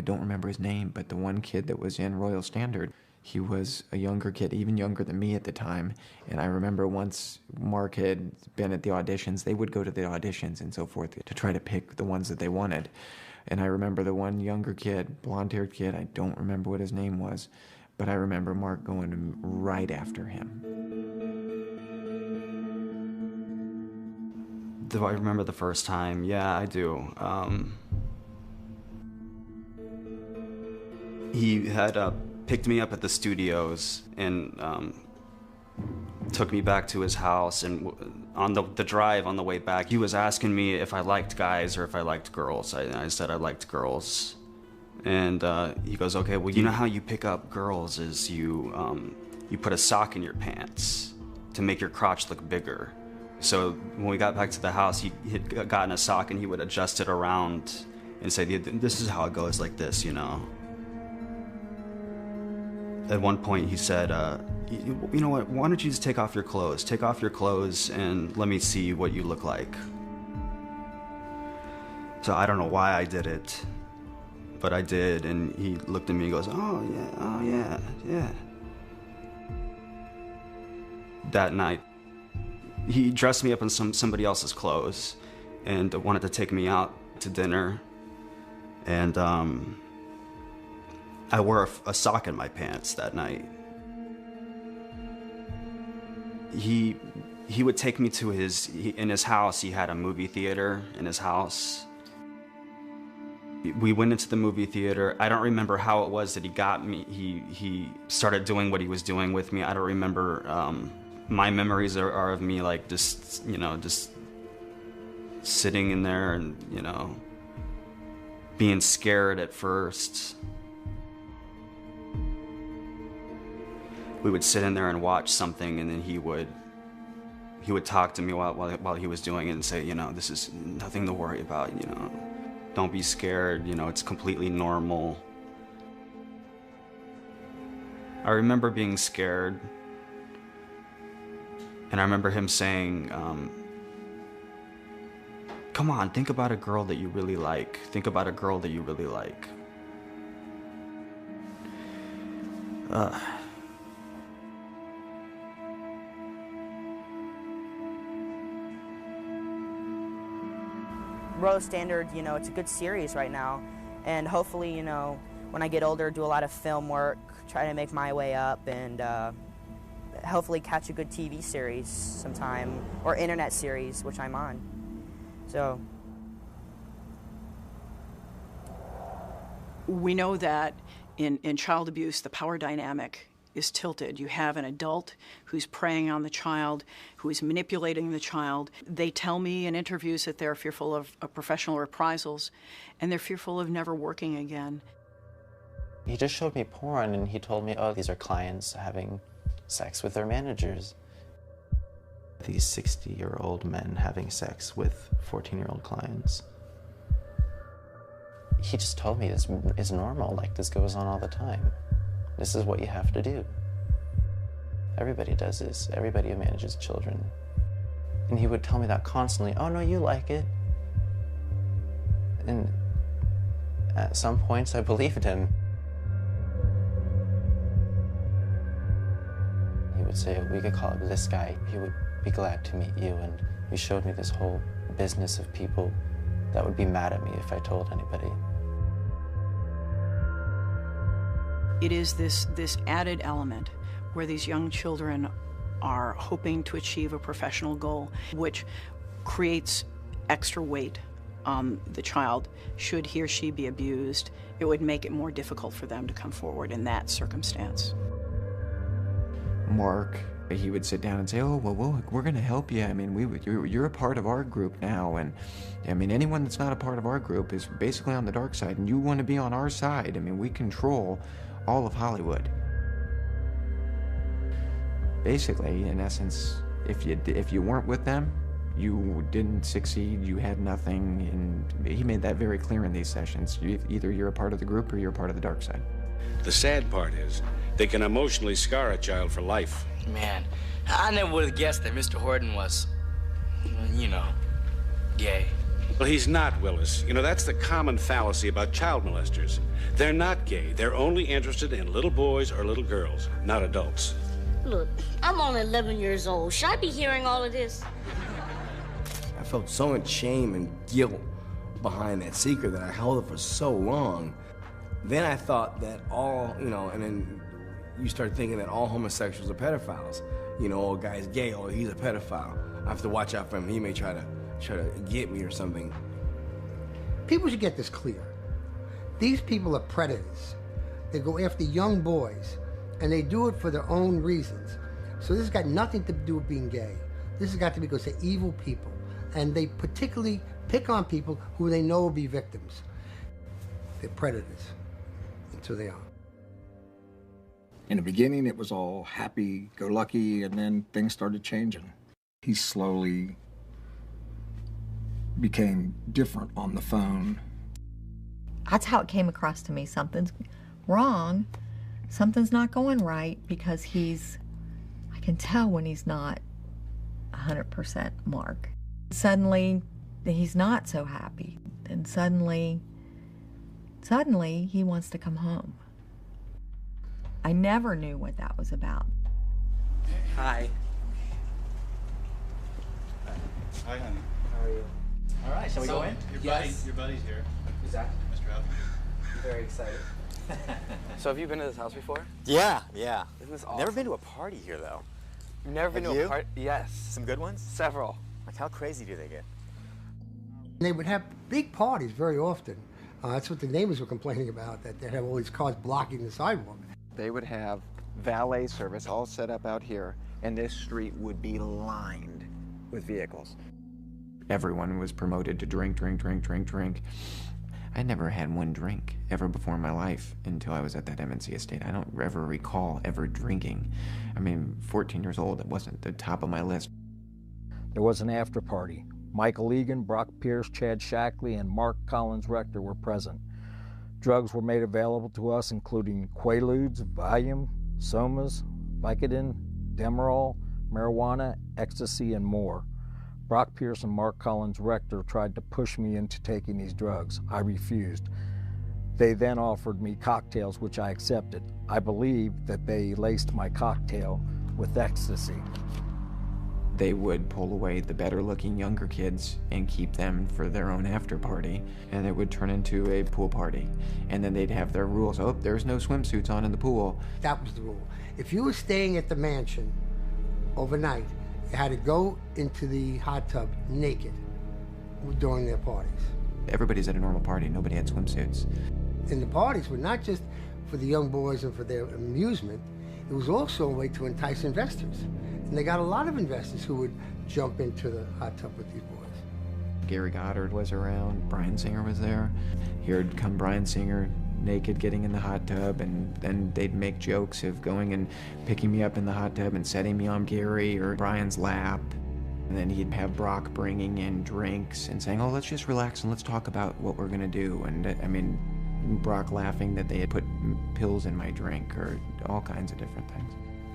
don't remember his name, but the one kid that was in Royal Standard, he was a younger kid, even younger than me at the time. And I remember once Mark had been at the auditions, they would go to the auditions and so forth to try to pick the ones that they wanted. And I remember the one younger kid, blonde-haired kid, I don't remember what his name was, but I remember Mark going right after him. Do I remember the first time? Yeah, I do. He had picked me up at the studios and took me back to his house, and on the drive on the way back, he was asking me if I liked guys or if I liked girls. I said I liked girls. And he goes, okay, well, you know how you pick up girls is you put a sock in your pants to make your crotch look bigger. So when we got back to the house, he had gotten a sock and he would adjust it around and say, this is how it goes, like this, you know. At one point he said, you know what, why don't you just take off your clothes? Take off your clothes and let me see what you look like. So I don't know why I did it, but I did, and he looked at me and goes, oh yeah. That night, he dressed me up in somebody else's clothes, and wanted to take me out to dinner. And I wore a sock in my pants that night. He would take me to in his house. He had a movie theater in his house. We went into the movie theater. I don't remember how it was that he got me. He started doing what he was doing with me. I don't remember. My memories are of me like just sitting in there and, being scared at first. We would sit in there and watch something, and then he would talk to me while he was doing it and say, this is nothing to worry about, don't be scared, it's completely normal. I remember being scared, and I remember him saying, come on, think about a girl that you really like. Think about a girl that you really like. Royal Standard, it's a good series right now. And hopefully, when I get older, do a lot of film work, try to make my way up, and hopefully catch a good TV series sometime, or internet series, which I'm on. So. We know that in child abuse, the power dynamic is tilted. You have an adult who's preying on the child, who is manipulating the child. They tell me in interviews that they're fearful of professional reprisals, and they're fearful of never working again. He just showed me porn, and he told me, oh, these are clients having sex with their managers. These 60-year-old men having sex with 14-year-old clients. He just told me this is normal, like this goes on all the time. This is what you have to do. Everybody does this. Everybody who manages children. And he would tell me that constantly. Oh, no, you like it. And at some points, I believed him. He would say, we could call it this guy. He would be glad to meet you. And he showed me this whole business of people that would be mad at me if I told anybody. It is this added element where these young children are hoping to achieve a professional goal, which creates extra weight on the child. Should he or she be abused, it would make it more difficult for them to come forward in that circumstance. Mark, he would sit down and say, oh, well, we're going to help you. I mean, you're a part of our group now. And I mean, anyone that's not a part of our group is basically on the dark side, and you want to be on our side. I mean, we control all of Hollywood. Basically, in essence, if you weren't with them, you didn't succeed, you had nothing, and he made that very clear in these sessions. Either you're a part of the group or you're a part of the dark side. The sad part is, they can emotionally scar a child for life. Man, I never would have guessed that Mr. Horton was, gay. Well, he's not, Willis. That's the common fallacy about child molesters. They're not gay. They're only interested in little boys or little girls, not adults. Look, I'm only 11 years old. Should I be hearing all of this? I felt so much shame and guilt behind that secret that I held it for so long. Then I thought that and then you start thinking that all homosexuals are pedophiles. Oh, a guy's gay, oh, he's a pedophile. I have to watch out for him. He may try to get me or something. People should get this clear. These people are predators. They go after young boys, and they do it for their own reasons. So this has got nothing to do with being gay. This has got to be because they're evil people, and they particularly pick on people who they know will be victims. They're predators. That's who they are. In the beginning, it was all happy-go-lucky, and then things started changing. He slowly became different on the phone. That's how it came across to me. Something's wrong. Something's not going right, because I can tell when he's not 100% Mark. Suddenly, he's not so happy. And suddenly he wants to come home. I never knew what that was about. Hi. Hi, honey. How are you? All right. Shall we go in? Your buddy's here. Who's that? Mr. Huff. I'm very excited. So have you been to this house before? Yeah. Isn't this awesome? Never been to a party here, though. You've never been to a party? Yes. Some good ones? Several. Like, how crazy do they get? They would have big parties very often. That's what the neighbors were complaining about, that they'd have all these cars blocking the sidewalk. They would have valet service all set up out here, and this street would be lined with vehicles. Everyone was promoted to drink. I never had one drink ever before in my life until I was at that MNC estate. I don't ever recall ever drinking. I mean, 14 years old, it wasn't the top of my list. There was an after party. Michael Egan, Brock Pierce, Chad Shackley, and Mark Collins Rector were present. Drugs were made available to us, including Quaaludes, Valium, Somas, Vicodin, Demerol, marijuana, ecstasy, and more. Brock Pierce and Mark Collins Rector tried to push me into taking these drugs. I refused. They then offered me cocktails, which I accepted. I believe that they laced my cocktail with ecstasy. They would pull away the better-looking younger kids and keep them for their own after party, and it would turn into a pool party. And then they'd have their rules. Oh, there's no swimsuits on in the pool. That was the rule. If you were staying at the mansion overnight, you had to go into the hot tub naked during their parties. Everybody's at a normal party. Nobody had swimsuits. And the parties were not just for the young boys and for their amusement. It was also a way to entice investors. And they got a lot of investors who would jump into the hot tub with these boys. Gary Goddard was around. Bryan Singer was there. Here'd come Bryan Singer naked getting in the hot tub, and then they'd make jokes of going and picking me up in the hot tub and setting me on Gary or Brian's lap. And then he'd have Brock bringing in drinks and saying, oh, let's just relax and let's talk about what we're gonna do. And I mean, Brock laughing that they had put pills in my drink or all kinds of different things.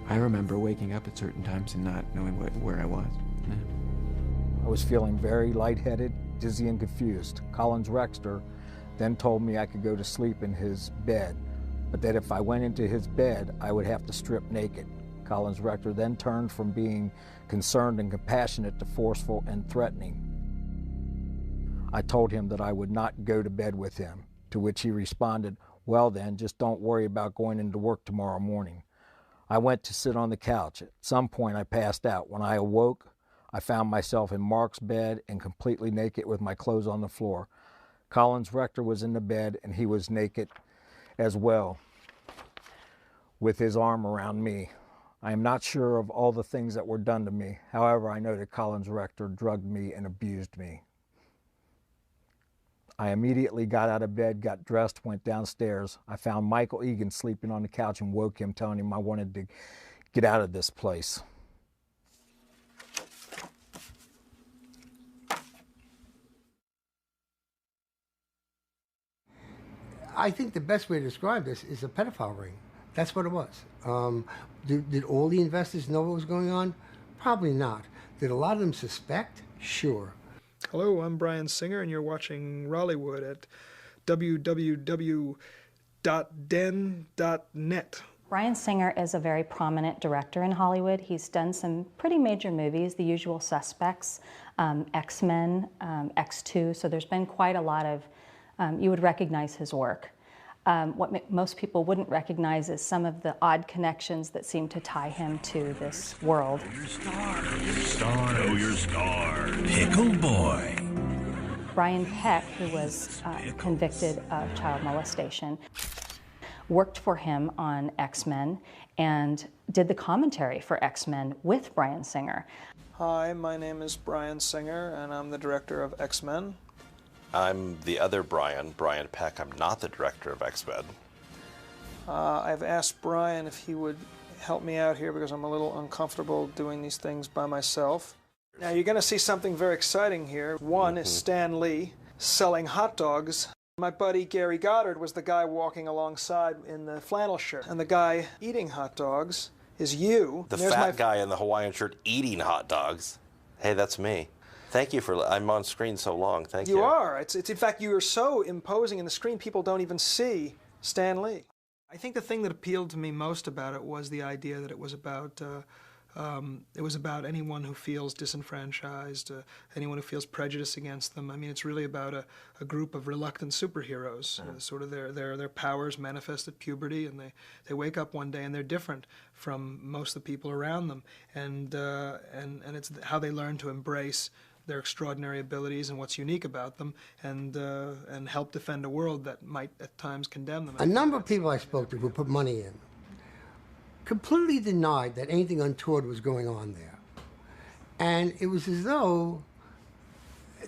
I remember waking up at certain times and not knowing where I was. Yeah. I was feeling very lightheaded, dizzy, and confused. Collins Rector then told me I could go to sleep in his bed, but that if I went into his bed, I would have to strip naked. Collins Rector then turned from being concerned and compassionate to forceful and threatening. I told him that I would not go to bed with him, to which he responded, well then, just don't worry about going into work tomorrow morning. I went to sit on the couch. At some point I passed out. When I awoke, I found myself in Mark's bed and completely naked with my clothes on the floor. Collins Rector was in the bed and he was naked as well, with his arm around me. I am not sure of all the things that were done to me. However, I know that Collins Rector drugged me and abused me. I immediately got out of bed, got dressed, went downstairs. I found Michael Egan sleeping on the couch and woke him, telling him I wanted to get out of this place. I think the best way to describe this is a pedophile ring. That's what it was. Did all the investors know what was going on? Probably not. Did a lot of them suspect? Sure. Hello, I'm Bryan Singer, and you're watching Rollywood at www.den.net. Bryan Singer is a very prominent director in Hollywood. He's done some pretty major movies, The Usual Suspects, X-Men, X2, so there's been quite a lot of, you would recognize his work. What most people wouldn't recognize is some of the odd connections that seem to tie him to this world. Know your star. Pickle Boy. Brian Peck, who was convicted of child molestation, worked for him on X-Men and did the commentary for X-Men with Bryan Singer. Hi, my name is Bryan Singer, and I'm the director of X-Men. I'm the other Brian Peck. I'm not the director of X-Men. I've asked Brian if he would help me out here because I'm a little uncomfortable doing these things by myself. Now you're going to see something very exciting here. One is Stan Lee selling hot dogs. My buddy Gary Goddard was the guy walking alongside in the flannel shirt. And the guy eating hot dogs is you. The fat guy in the Hawaiian shirt eating hot dogs. Hey, that's me. Thank you for, I'm on screen so long, thank you. You are. It's in fact, you are so imposing in the screen, people don't even see Stan Lee. I think the thing that appealed to me most about it was the idea that it was about It was about anyone who feels disenfranchised, anyone who feels prejudice against them. I mean, it's really about a group of reluctant superheroes. Sort of their powers manifest at puberty, and they wake up one day and they're different from most of the people around them. And it's how they learn to embrace their extraordinary abilities and what's unique about them, and help defend a world that might at times condemn them. A number of people I spoke to who put money in completely denied that anything untoward was going on there. And it was as though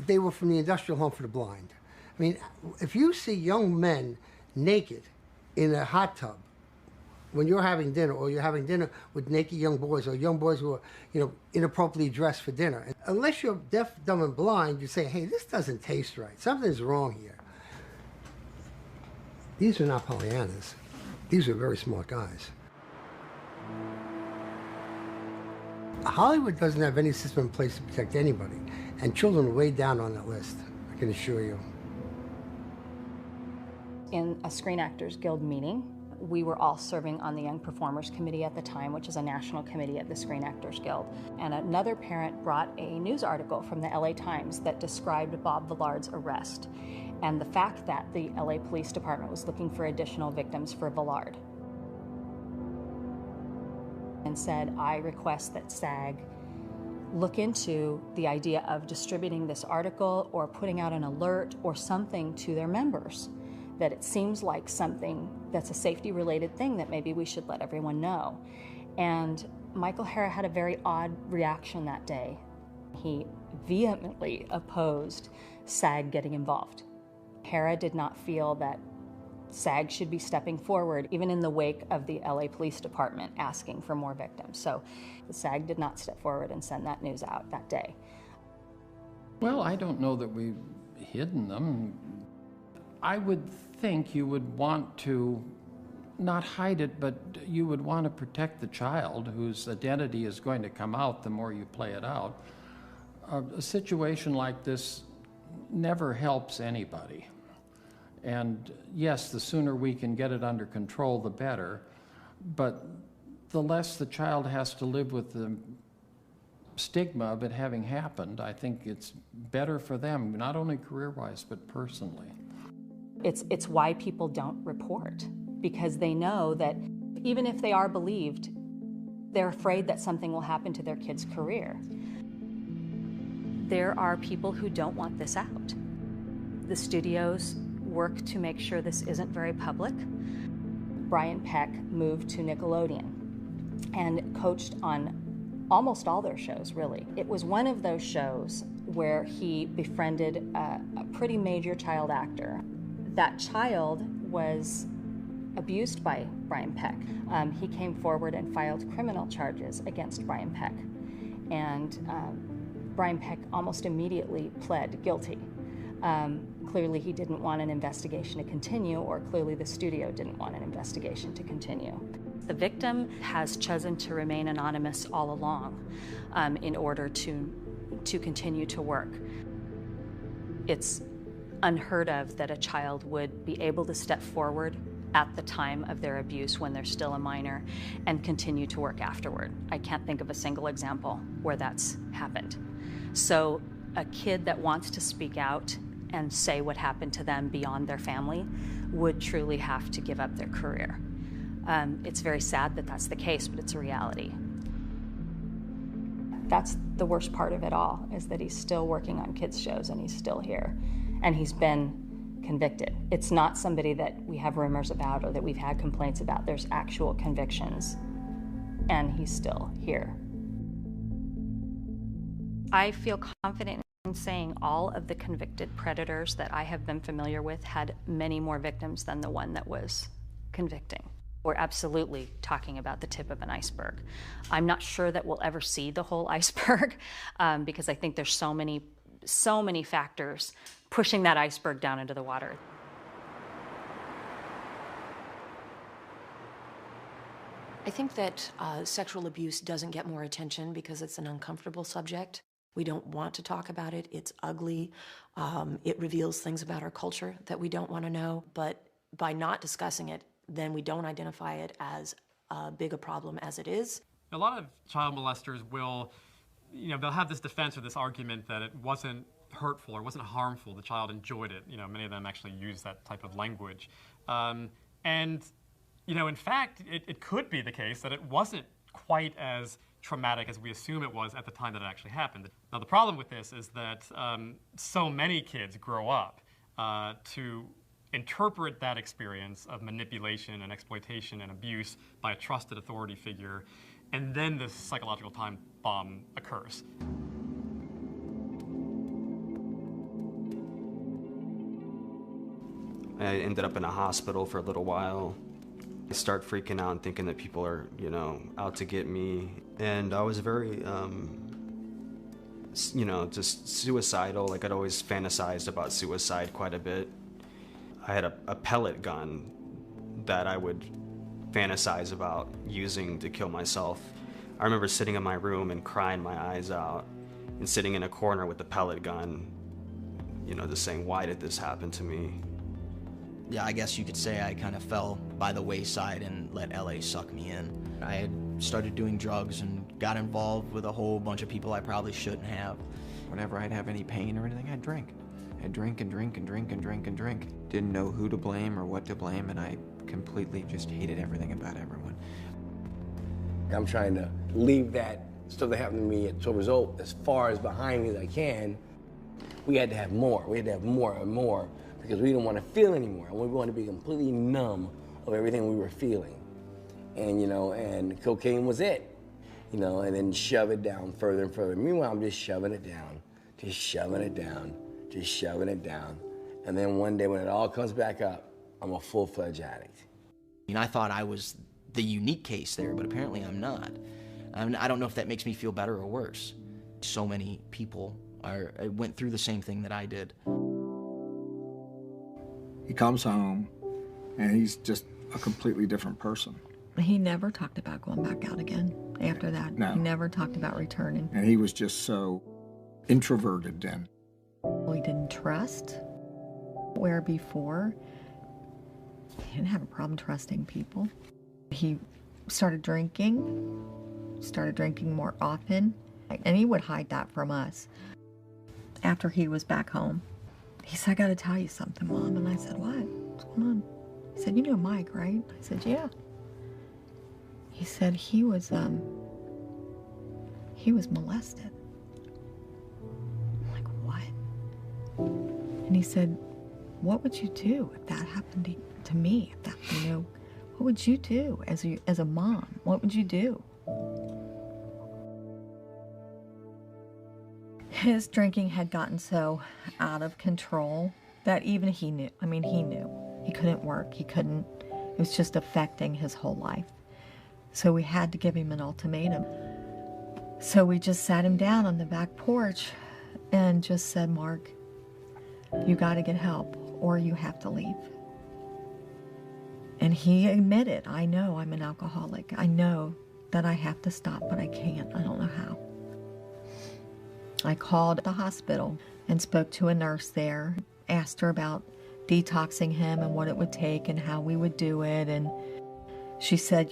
they were from the industrial home for the blind. I mean, if you see young men naked in a hot tub when you're having dinner, or you're having dinner with naked young boys, or young boys who are, inappropriately dressed for dinner, unless you're deaf, dumb, and blind, you say, hey, this doesn't taste right. Something's wrong here. These are not Pollyannas. These are very smart guys. Hollywood doesn't have any system in place to protect anybody, and children are way down on that list, I can assure you. In a Screen Actors Guild meeting, we were all serving on the Young Performers Committee at the time, which is a national committee at the Screen Actors Guild. And another parent brought a news article from the LA Times that described Bob Villard's arrest and the fact that the LA Police Department was looking for additional victims for Villard. And said, I request that SAG look into the idea of distributing this article or putting out an alert or something to their members, that it seems like something that's a safety-related thing that maybe we should let everyone know. And Michael Hara had a very odd reaction that day. He vehemently opposed SAG getting involved. Hara did not feel that SAG should be stepping forward, even in the wake of the LA Police Department asking for more victims. So the SAG did not step forward and send that news out that day. Well, I don't know that we've hidden them. I would think you would want to not hide it, but you would want to protect the child whose identity is going to come out the more you play it out. A situation like this never helps anybody. And yes, the sooner we can get it under control, the better. But the less the child has to live with the stigma of it having happened, I think it's better for them, not only career-wise, but personally. It's why people don't report, because they know that even if they are believed, they're afraid that something will happen to their kid's career. There are people who don't want this out. The studios work to make sure this isn't very public. Brian Peck moved to Nickelodeon and coached on almost all their shows, really. It was one of those shows where he befriended a pretty major child actor. That child was abused by Brian Peck. He came forward and filed criminal charges against Brian Peck. And Brian Peck almost immediately pled guilty. Clearly he didn't want an investigation to continue, or clearly the studio didn't want an investigation to continue. The victim has chosen to remain anonymous all along in order to continue to work. It's unheard of that a child would be able to step forward at the time of their abuse when they're still a minor and continue to work afterward. I can't think of a single example where that's happened. So a kid that wants to speak out and say what happened to them beyond their family would truly have to give up their career. It's very sad that that's the case, but it's a reality. That's the worst part of it all, is that he's still working on kids' shows and he's still here. And he's been convicted. It's not somebody that we have rumors about or that we've had complaints about. There's actual convictions, and he's still here. I feel confident in saying all of the convicted predators that I have been familiar with had many more victims than the one that was convicting. We're absolutely talking about the tip of an iceberg. I'm not sure that we'll ever see the whole iceberg because I think there's so many factors pushing that iceberg down into the water. I think that sexual abuse doesn't get more attention because it's an uncomfortable subject. We don't want to talk about it. It's ugly. It reveals things about our culture that we don't want to know. But by not discussing it, then we don't identify it as big a problem as it is. A lot of child molesters will, they'll have this defense or this argument that it wasn't hurtful or wasn't harmful. The child enjoyed it. Many of them actually use that type of language. In fact, it could be the case that it wasn't quite as traumatic as we assume it was at the time that it actually happened. Now, the problem with this is that so many kids grow up to interpret that experience of manipulation and exploitation and abuse by a trusted authority figure, and then this psychological time bomb occurs. I ended up in a hospital for a little while. I start freaking out and thinking that people are, out to get me. And I was very, just suicidal. Like, I'd always fantasized about suicide quite a bit. I had a pellet gun that I would fantasize about using to kill myself. I remember sitting in my room and crying my eyes out and sitting in a corner with the pellet gun, just saying, why did this happen to me? Yeah, I guess you could say I kind of fell by the wayside and let LA suck me in. I had started doing drugs and got involved with a whole bunch of people I probably shouldn't have. Whenever I'd have any pain or anything, I'd drink. I'd drink and drink and drink and drink and drink. Didn't know who to blame or what to blame, and I completely just hated everything about everyone. I'm trying to leave that stuff that happened to me at 12 years old as far as behind me as I can. We had to have more. We had to have more and more because we didn't want to feel anymore. We wanted to be completely numb of everything we were feeling. And, and cocaine was it, and then shove it down further and further. Meanwhile, I'm just shoving it down, just shoving it down, just shoving it down. And then one day when it all comes back up, I'm a full-fledged addict. I thought I was the unique case there, but apparently I'm not. I don't know if that makes me feel better or worse. So many people went through the same thing that I did. He comes home, and he's just a completely different person. He never talked about going back out again after that. No. He never talked about returning. And he was just so introverted then. He didn't trust, where before he didn't have a problem trusting people. He started drinking more often, and he would hide that from us. After he was back home, he said, I gotta tell you something, Mom. And I said, what? What's going on? He said, you know Mike, right? I said, yeah. He said he was molested. I'm like, what? And he said, what would you do if that happened to me? If that, what would you do as a mom? What would you do? His drinking had gotten so out of control that even he knew. He knew. He couldn't work. It was just affecting his whole life. So we had to give him an ultimatum. So we just sat him down on the back porch and just said, Mark, you got to get help or you have to leave. And he admitted, I know I'm an alcoholic. I know that I have to stop, but I can't. I don't know how. I called the hospital and spoke to a nurse there, asked her about detoxing him and what it would take and how we would do it. And she said,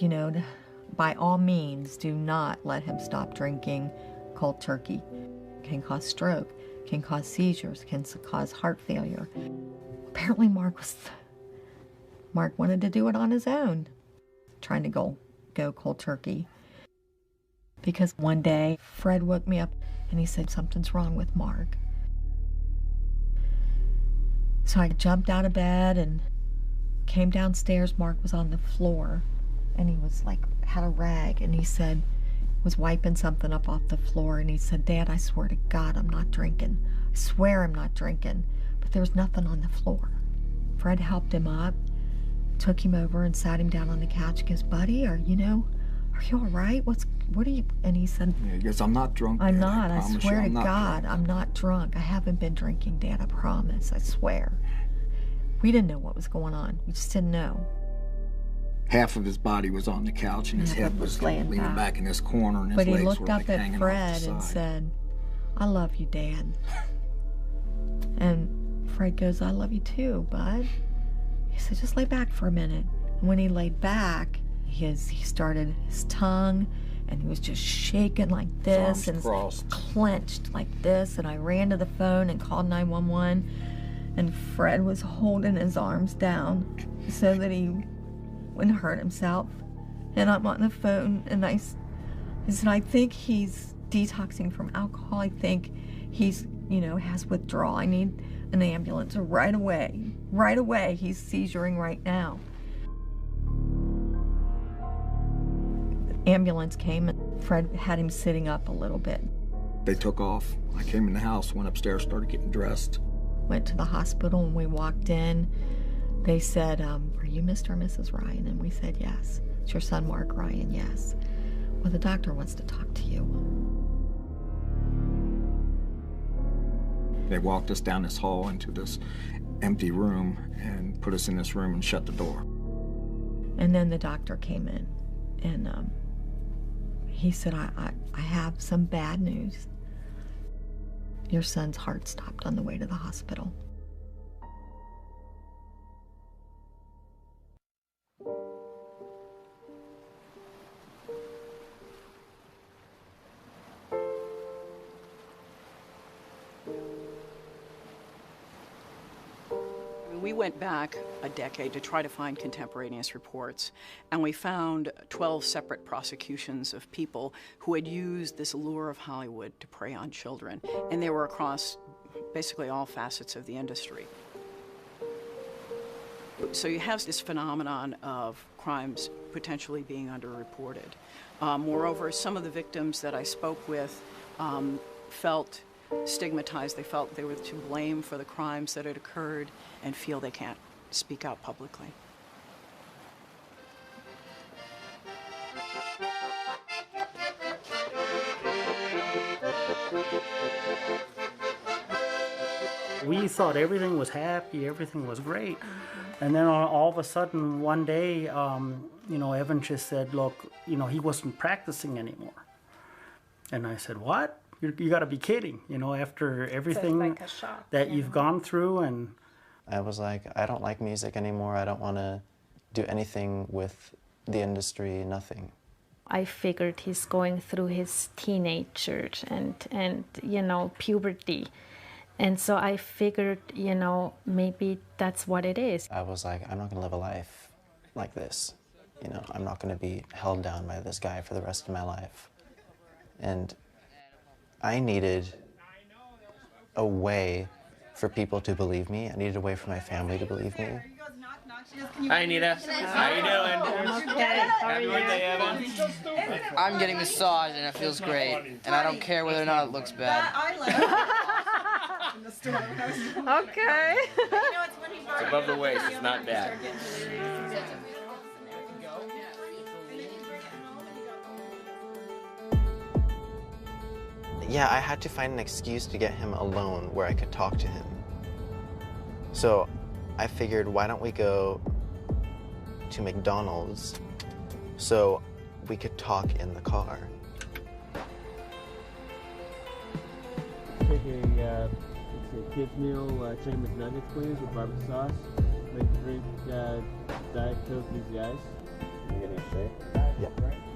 by all means, do not let him stop drinking cold turkey. It can cause stroke, can cause seizures, can cause heart failure. Apparently Mark wanted to do it on his own, trying to go cold turkey. Because one day, Fred woke me up and he said, something's wrong with Mark. So I jumped out of bed and came downstairs. Mark was on the floor and he was had a rag, and he said, was wiping something up off the floor, and he said, Dad, I swear to God I'm not drinking. I swear I'm not drinking. But there was nothing on the floor. Fred helped him up, took him over and sat him down on the couch. He goes, buddy, are you all right? What are you? And he said, yeah, he goes, I'm not drunk, I'm Dad. not. I swear to God, I'm not drunk. I haven't been drinking, Dad. I promise. I swear. We didn't know what was going on. We just didn't know. Half of his body was on the couch, and his head was leaning back in this corner, and his legs were hanging off the side. But he looked up at Fred and said, I love you, Dad. And Fred goes, I love you too, bud. He said, just lay back for a minute. And when he laid back, his tongue and he was just shaking like this and clenched like this, and I ran to the phone and called 911, and Fred was holding his arms down so that he wouldn't hurt himself. And I'm on the phone, and I said, I think he's detoxing from alcohol. I think he's, has withdrawal. I need an ambulance right away. Right away. He's seizuring right now. The ambulance came, and Fred had him sitting up a little bit. They took off. I came in the house, went upstairs, started getting dressed. Went to the hospital, and we walked in. They said, are you Mr. or Mrs. Ryan? And we said, yes. It's your son, Mark Ryan, yes. Well, the doctor wants to talk to you. They walked us down this hall into this empty room and put us in this room and shut the door. And then the doctor came in, and he said, I have some bad news. Your son's heart stopped on the way to the hospital. We went back a decade to try to find contemporaneous reports, and we found 12 separate prosecutions of people who had used this allure of Hollywood to prey on children, and they were across basically all facets of the industry. So you have this phenomenon of crimes potentially being underreported. Moreover, some of the victims that I spoke with felt stigmatized. They felt they were to blame for the crimes that had occurred and feel they can't speak out publicly. We thought everything was happy, everything was great. And then all of a sudden, one day, Evan just said, look, he wasn't practicing anymore. And I said, what? You got to be kidding, after everything like a shock, that you've gone through. And I was like, I don't like music anymore. I don't want to do anything with the industry, nothing. I figured he's going through his teenager and puberty. And so I figured, maybe that's what it is. I was like, I'm not going to live a life like this. I'm not going to be held down by this guy for the rest of my life. And I needed a way for people to believe me. I needed a way for my family to believe me. Hi, Anita. How you doing? Okay. Happy birthday, Evan. I'm getting massaged and it feels great. And I don't care whether or not it looks bad. Okay. It's above the waist. It's not bad. Yeah, I had to find an excuse to get him alone where I could talk to him. So I figured, why don't we go to McDonald's so we could talk in the car. Take a kid's meal, chicken McNuggets, please, with barbecue sauce. Make a drink, Diet Coke, easy ice. You getting a shake? Yeah,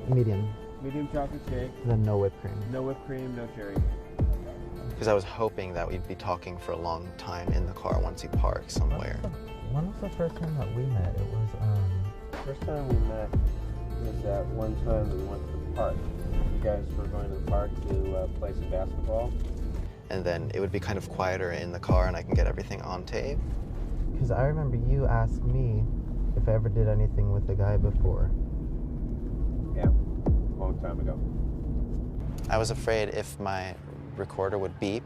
medium. Medium chocolate shake. And then no whipped cream. No whipped cream, no cherry. Because I was hoping that we'd be talking for a long time in the car once he parks somewhere. When was the first time that we met? It was, First time we met was that one time that we went to the park. You guys were going to the park to play some basketball. And then it would be kind of quieter in the car and I can get everything on tape. Because I remember you asked me if I ever did anything with a guy before. Yeah, a long time ago. I was afraid if my recorder would beep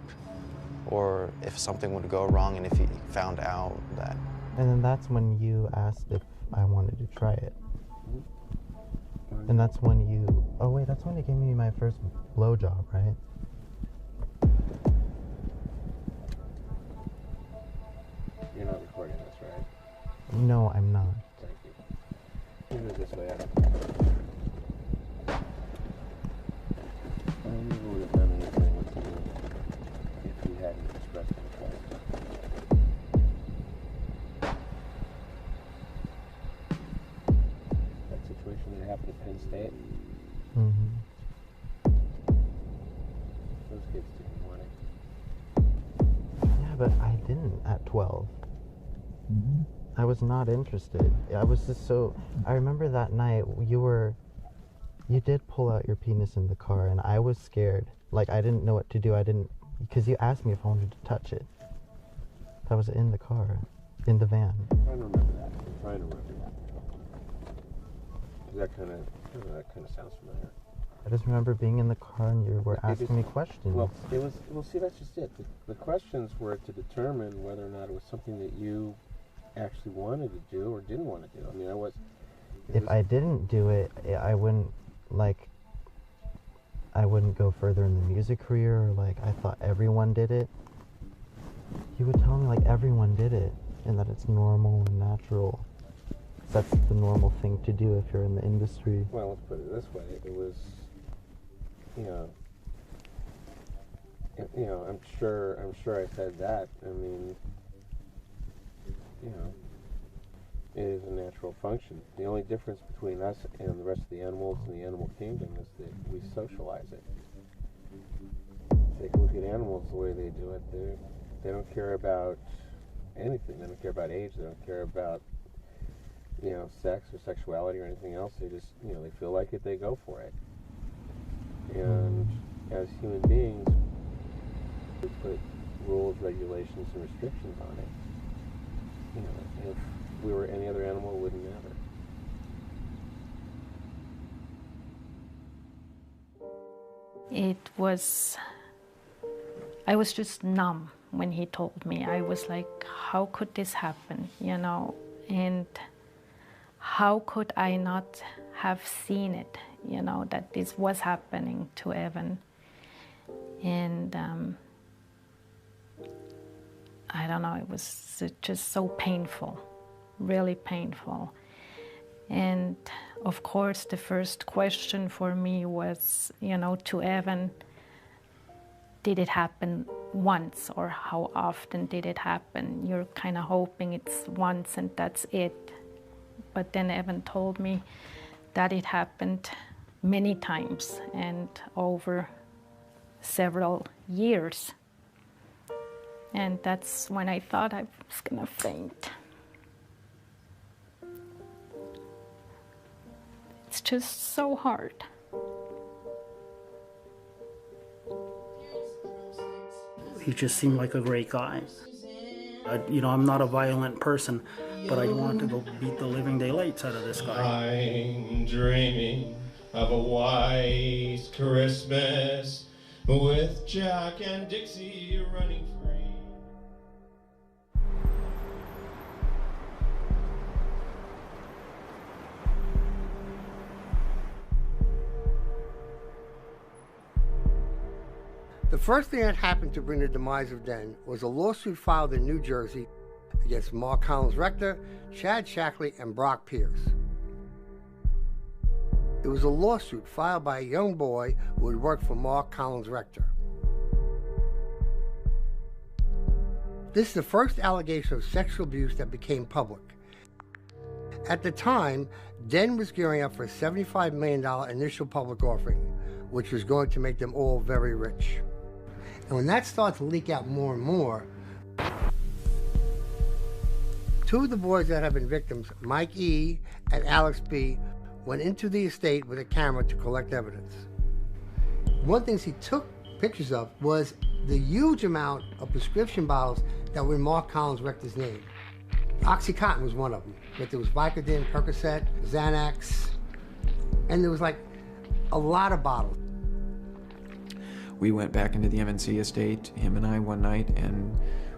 or if something would go wrong and if he found out that. And then that's when you asked if I wanted to try it. And that's when you, oh wait, that's when you gave me my first blowjob, right? You're not recording this, right? No, I'm not. Thank you. Move it this way, Adam. I never would have done anything with you if you hadn't expressed interest. That situation that happened at Penn State. Mm-hmm. at 12. I was not interested. I was just so... I remember that night you did pull out your penis in the car, and I was scared. Like, I didn't know what to do. Because you asked me if I wanted to touch it. I was in the car, in the van. I'm trying to remember that. That kind of sounds familiar. I just remember being in the car and you were asking me questions. Well, see, that's just it. The questions were to determine whether or not it was something that you actually wanted to do or didn't want to do. I mean, if I didn't do it, I wouldn't go further in the music career. Like, I thought everyone did it. You would tell me, like, everyone did it, and that it's normal and natural. That's the normal thing to do if you're in the industry. Well, let's put it this way. It was, I'm sure I said that. I mean, it is a natural function. The only difference between us and the rest of the animals in the animal kingdom is that we socialize it. Take a look at animals the way they do it. They don't care about anything. They don't care about age. They don't care about sex or sexuality or anything else. They just, they feel like it, they go for it. And as human beings, we put rules, regulations, and restrictions on it. If we were any other animal, it wouldn't matter. I was just numb when he told me. I was like, how could this happen, and how could I not have seen it, that this was happening to Evan. And I don't know, it was just so painful, really painful. And of course, the first question for me was, to Evan, did it happen once, or how often did it happen? You're kind of hoping it's once and that's it. But then Evan told me that it happened many times and over several years. And that's when I thought I was gonna faint. It's just so hard. He just seemed like a great guy. I'm not a violent person, but I wanted to go beat the living daylights out of this guy. I'm dreaming of a white Christmas with Jack and Dixie running free. The first thing that happened to bring the demise of Den was a lawsuit filed in New Jersey against Mark Collins Rector, Chad Shackley, and Brock Pierce. It was a lawsuit filed by a young boy who had worked for Mark Collins Rector. This is the first allegation of sexual abuse that became public. At the time, Den was gearing up for a $75 million initial public offering, which was going to make them all very rich. And when that started to leak out more and more, two of the boys that have been victims, Mike E. and Alex B., went into the estate with a camera to collect evidence. One of the things he took pictures of was the huge amount of prescription bottles that were in Mark Collins Rector's name. OxyContin was one of them, but there was Vicodin, Percocet, Xanax, and there was like a lot of bottles. We went back into the MNC estate, him and I, one night, and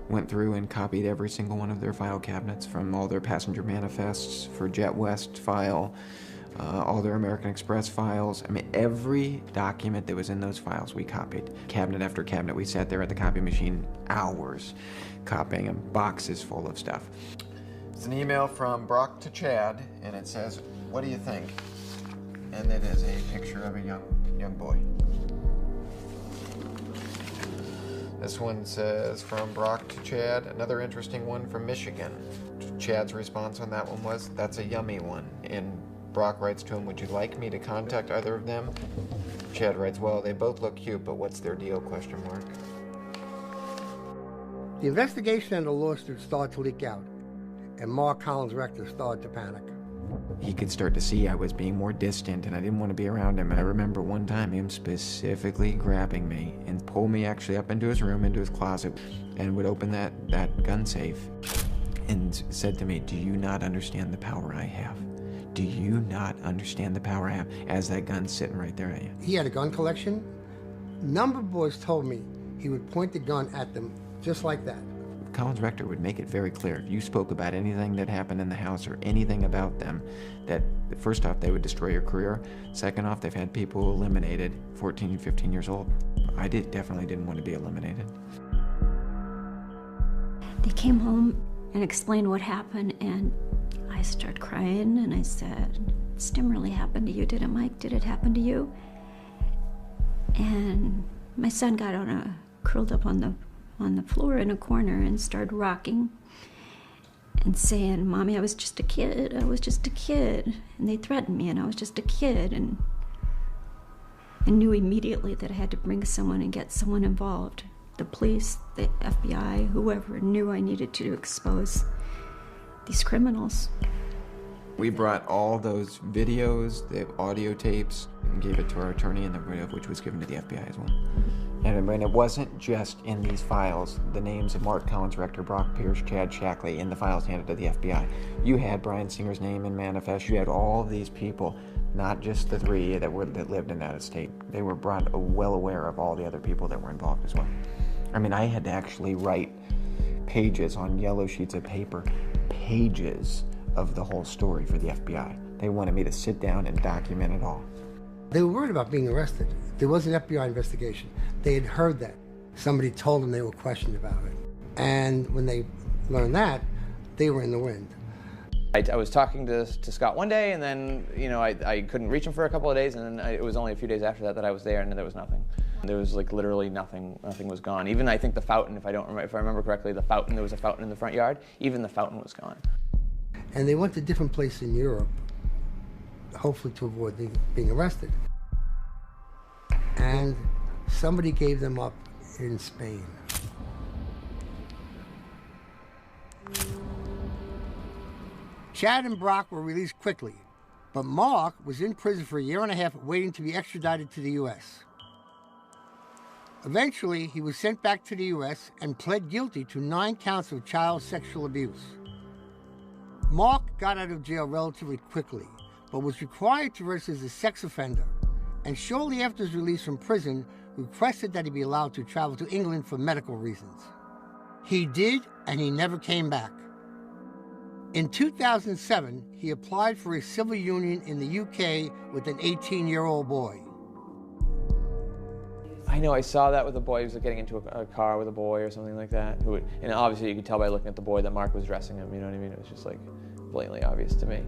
went through and copied every single one of their file cabinets, from all their passenger manifests for Jet West file, all their American Express files. I mean, every document that was in those files we copied. Cabinet after cabinet. We sat there at the copy machine hours copying them, boxes full of stuff. It's an email from Brock to Chad, and it says, "What do you think?" And it is a picture of a young boy. This one says, from Brock to Chad, another interesting one from Michigan. Chad's response on that one was, "That's a yummy one." And Brock writes to him, "Would you like me to contact either of them?" Chad writes, "Well, they both look cute, but what's their deal, question mark." The investigation and the lawsuit started to leak out, and Mark Collins' rector started to panic. He could start to see I was being more distant and I didn't want to be around him. And I remember one time him specifically grabbing me and pull me actually up into his room, into his closet, and would open that gun safe and said to me, "Do you not understand the power I have? Do you not understand the power I have?" As that gun's sitting right there at you. He had a gun collection. A number of boys told me he would point the gun at them just like that. Collins Rector would make it very clear, if you spoke about anything that happened in the house or anything about them, that first off, they would destroy your career. Second off, they've had people eliminated, 14 and 15 years old. I definitely didn't want to be eliminated. They came home and explained what happened, and I started crying, and I said, "This didn't really happen to you, did it, Mike? Did it happen to you?" And my son got curled up on the floor in a corner and started rocking and saying, "Mommy, I was just a kid. I was just a kid." And they threatened me, and I was just a kid. And I knew immediately that I had to bring someone and get someone involved. The police, the FBI, whoever knew I needed to expose these criminals. We brought all those videos, the audio tapes, and gave it to our attorney, and the video of which was given to the FBI as well. And it wasn't just in these files, the names of Mark Collins, Rector, Brock Pierce, Chad Shackley, in the files handed to the FBI. You had Brian Singer's name in manifest. You had all of these people, not just the three that lived in that estate. They were well aware of all the other people that were involved as well. I mean, I had to actually write pages on yellow sheets of paper, pages of the whole story for the FBI. They wanted me to sit down and document it all. They were worried about being arrested. There was an FBI investigation. They had heard that. Somebody told them they were questioned about it. And when they learned that, they were in the wind. I was talking to Scott one day, and then I couldn't reach him for a couple of days, and then it was only a few days after that I was there, and there was nothing. There was like literally nothing. Nothing was gone. Even I think the fountain, if I remember correctly, the fountain, there was a fountain in the front yard. Even the fountain was gone. And they went to different places in Europe, hopefully to avoid being arrested. And somebody gave them up in Spain. Chad and Brock were released quickly, but Mark was in prison for a year and a half waiting to be extradited to the U.S. Eventually, he was sent back to the U.S. and pled guilty to 9 counts of child sexual abuse. Mark got out of jail relatively quickly, but was required to register as a sex offender, and shortly after his release from prison, requested that he be allowed to travel to England for medical reasons. He did, and he never came back. In 2007, he applied for a civil union in the UK with an 18-year-old boy. I know I saw that with a boy. He was getting into a car with a boy or something like that. And obviously you could tell by looking at the boy that Mark was dressing him, you know what I mean? It was just like blatantly obvious to me.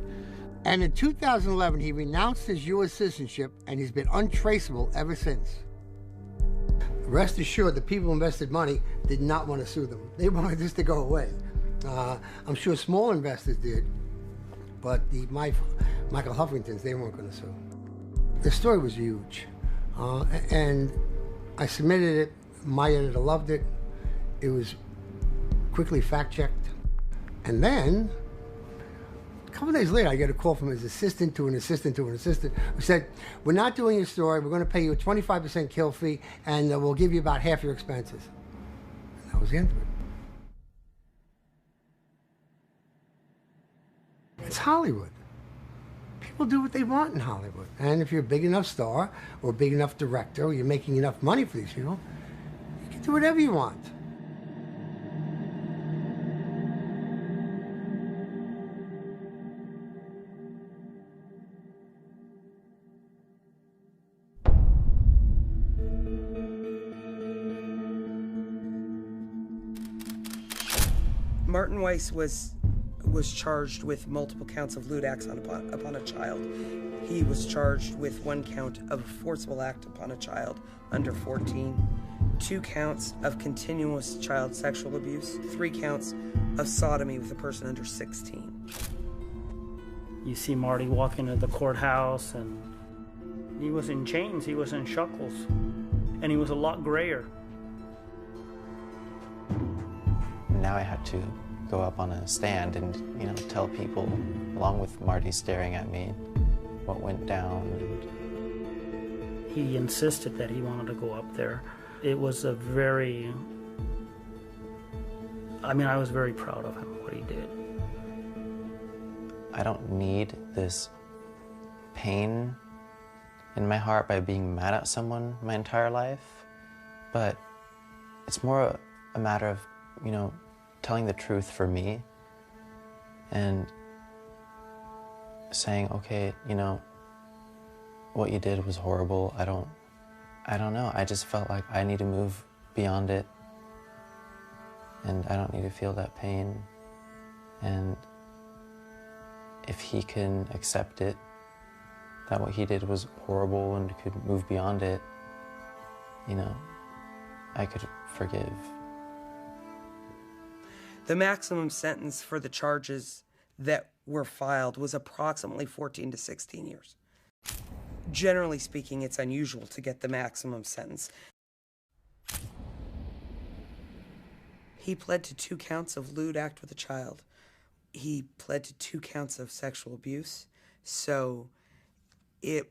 And in 2011, he renounced his U.S. citizenship, and he's been untraceable ever since. Rest assured, the people who invested money did not want to sue them. They wanted this to go away. I'm sure small investors did, but the Michael Huffingtons, they weren't going to sue. The story was huge, and I submitted it. My editor loved it. It was quickly fact-checked. And then, a couple days later, I get a call from his assistant to an assistant to an assistant who said, "We're not doing your story. We're going to pay you a 25% kill fee, and we'll give you about half your expenses." And that was the end of it. It's Hollywood. People do what they want in Hollywood. And if you're a big enough star or a big enough director or you're making enough money for these people, you can do whatever you want. Martin Weiss was charged with multiple counts of lewd acts upon a child. He was charged with 1 count of a forcible act upon a child under 14, 2 counts of continuous child sexual abuse, 3 counts of sodomy with a person under 16. You see Marty walk into the courthouse, and he was in chains, he was in shackles, and he was a lot grayer. now I had to go up on a stand and, you know, tell people, along with Marty staring at me, what went down. He insisted that he wanted to go up there. It was a very, I mean, I was very proud of him, what he did. I don't need this pain in my heart by being mad at someone my entire life, but it's more a matter of, you know, telling the truth for me and saying, okay, you know, what you did was horrible. I don't know. I just felt like I need to move beyond it, and I don't need to feel that pain. And if he can accept it, that what he did was horrible and could move beyond it, you know, I could forgive. The maximum sentence for the charges that were filed was approximately 14 to 16 years. Generally speaking, it's unusual to get the maximum sentence. He pled to 2 counts of lewd act with a child. He pled to 2 counts of sexual abuse. So it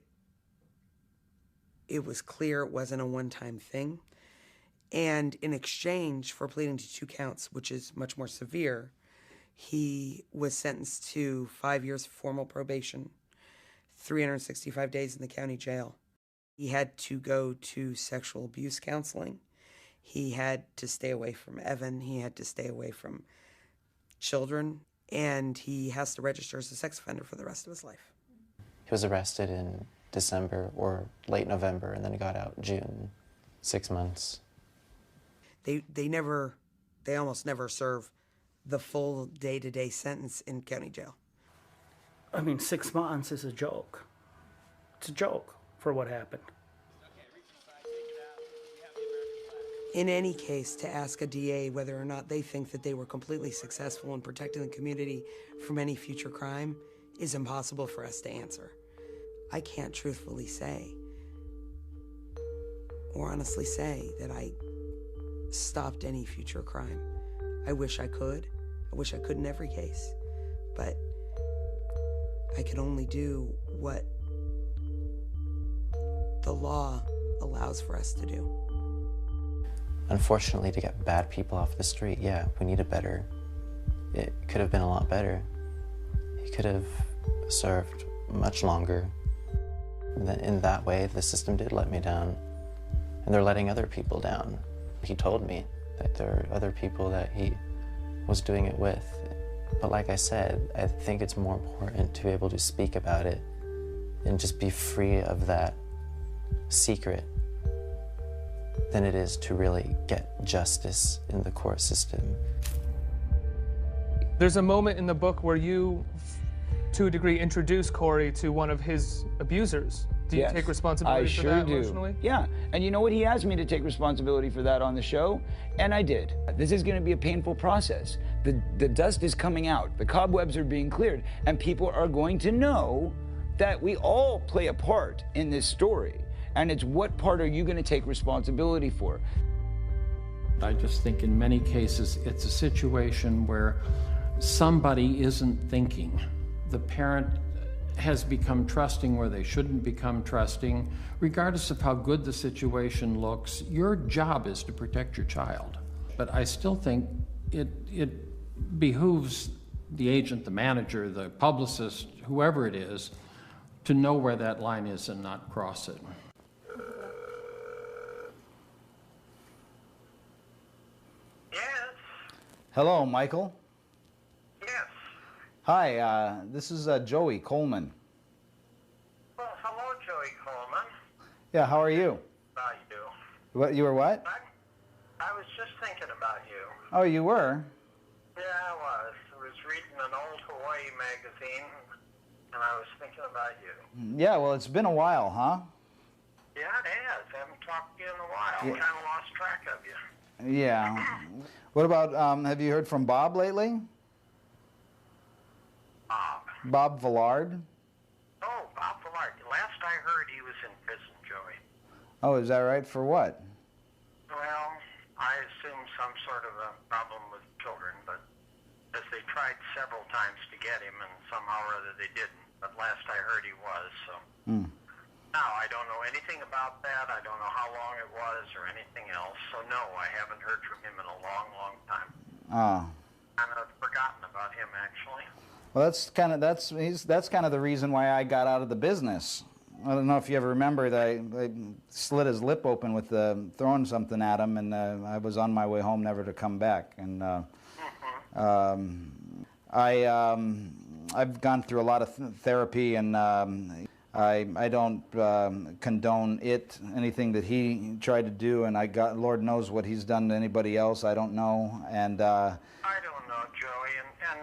was clear it wasn't a one-time thing. And in exchange for pleading to 2 counts, which is much more severe, he was sentenced to 5 years of formal probation, 365 days in the county jail. He had to go to sexual abuse counseling. He had to stay away from Evan. He had to stay away from children. And he has to register as a sex offender for the rest of his life. He was arrested in December or late November, and then he got out June, 6 months. They almost never serve the full day-to-day sentence in county jail. I mean, 6 months is a joke. It's a joke for what happened. In any case, to ask a DA whether or not they think that they were completely successful in protecting the community from any future crime is impossible for us to answer. I can't truthfully say or honestly say that I stopped any future crime. I wish I could. I wish I could in every case. But I can only do what the law allows for us to do. Unfortunately, to get bad people off the street, yeah, we need it could have been a lot better. He could have served much longer. In that way, the system did let me down, and they're letting other people down. He told me that there are other people that he was doing it with. But like I said, I think it's more important to be able to speak about it and just be free of that secret than it is to really get justice in the court system. There's a moment in the book where you, to a degree, introduce Corey to one of his abusers. Do you take responsibility for that emotionally? Yeah, and you know what? He asked me to take responsibility for that on the show, and I did. This is going to be a painful process. The dust is coming out, the cobwebs are being cleared, and people are going to know that we all play a part in this story, and it's what part are you going to take responsibility for? I just think in many cases it's a situation where somebody isn't thinking. The parent has become trusting where they shouldn't become trusting. Regardless of how good the situation looks, your job is to protect your child. But I still think it behooves the agent, the manager, the publicist, whoever it is, to know where that line is and not cross it. Hello, Michael. Yes. Hi, this is Joey Coleman. Well, hello, Joey Coleman. Yeah, how are you? How you do? What, you were what? I was just thinking about you. Oh, you were? Yeah, I was. I was reading an old Hawaii magazine, and I was thinking about you. Yeah, well, it's been a while, huh? Yeah, it has. I haven't talked to you in a while. Yeah. Kind of lost track of you. Yeah. What about, have you heard from Bob lately? Bob Villard? Oh, Bob Villard. Last I heard, he was in prison, Joey. Oh, is that right? For what? Well, I assume some sort of a problem with children. tried several times to get him, and somehow or other they didn't. But last I heard he was, so. Now, I don't know anything about that. I don't know how long it was or anything else. So, no, I haven't heard from him in a long, long time. Oh. Kind of forgotten about him, actually. Well, that's kind of the reason why I got out of the business. I don't know if you ever remember that I slit his lip open with throwing something at him, and I was on my way home, never to come back. And I've gone through a lot of therapy, and I don't condone anything that he tried to do, and Lord knows what he's done to anybody else. I don't know, and I don't know, Joey, and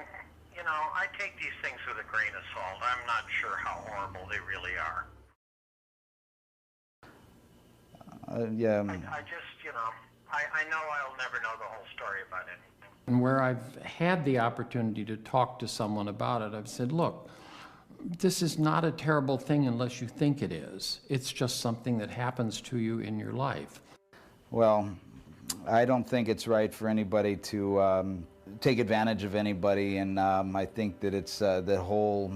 you know, I take these things with a grain of salt. I'm not sure how horrible they really are. yeah. I just, you know, I know I'll never know the whole story about it. And where I've had the opportunity to talk to someone about it, I've said, look, this is not a terrible thing unless you think it is. It's just something that happens to you in your life. Well, I don't think it's right for anybody to take advantage of anybody, and I think that it's that whole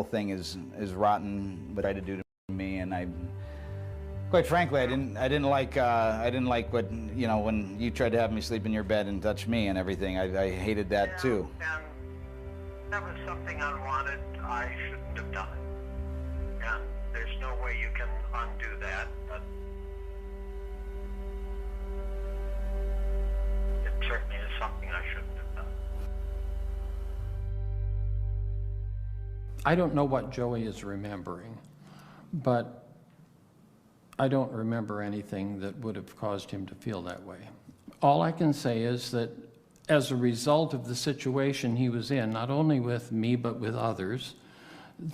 thing is rotten. What I tried to do to me, and quite frankly, I didn't like what, you know, when you tried to have me sleep in your bed and touch me and everything. I hated that too. And that was something unwanted. I shouldn't have done it. And there's no way you can undo that. But it certainly is something I shouldn't have done. I don't know what Joey is remembering, but I don't remember anything that would have caused him to feel that way. All I can say is that as a result of the situation he was in, not only with me but with others,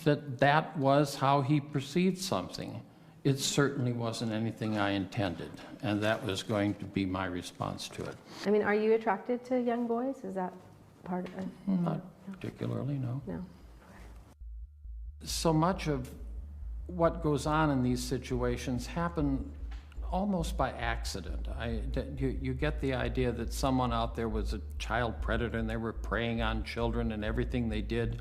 that was how he perceived something. It certainly wasn't anything I intended, and that was going to be my response to it. I mean, are you attracted to young boys? Is that part of it? Not particularly, no. No. So much of what goes on in these situations happen almost by accident. You get the idea that someone out there was a child predator and they were preying on children, and everything they did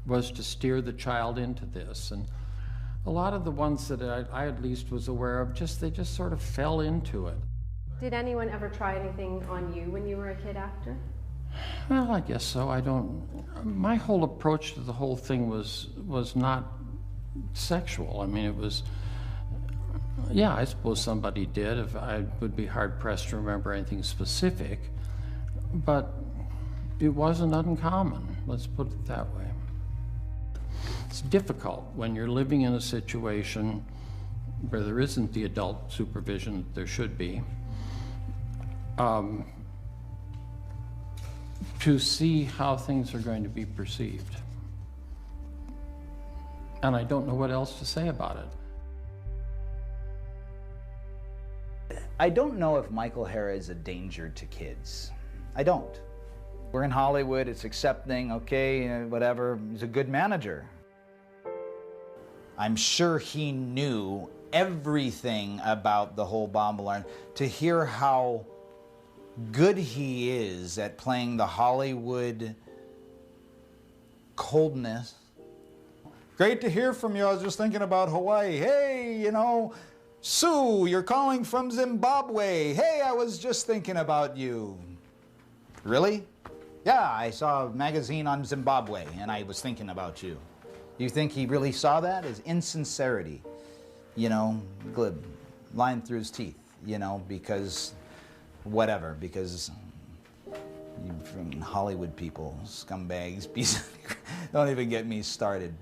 was to steer the child into this. And a lot of the ones that I at least was aware of, they just sort of fell into it. Did anyone ever try anything on you when you were a kid actor? Well, I guess so. My whole approach to the whole thing was not sexual. I mean, it was, yeah, I suppose somebody did. If I would be hard-pressed to remember anything specific, but it wasn't uncommon, let's put it that way. It's difficult when you're living in a situation where there isn't the adult supervision that there should be, to see how things are going to be perceived. And I don't know what else to say about it. I don't know if Michael Hara is a danger to kids. I don't. We're in Hollywood, it's accepting, okay, whatever. He's a good manager. I'm sure he knew everything about the whole bomb alarm. To hear how good he is at playing the Hollywood coldness. Great to hear from you. I was just thinking about Hawaii. Hey, you know, Sue, you're calling from Zimbabwe. Hey, I was just thinking about you. Really? Yeah, I saw a magazine on Zimbabwe and I was thinking about you. You think he really saw that? His insincerity, you know, glib, lying through his teeth, you know, because whatever, because you freaking Hollywood people, scumbags, don't even get me started.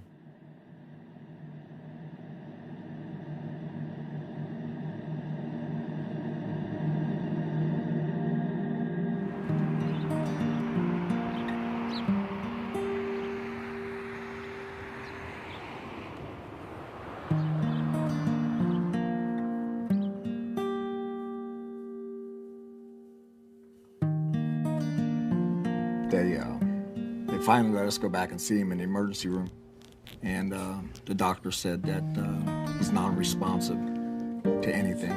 They finally let us go back and see him in the emergency room, and the doctor said that he's non-responsive to anything.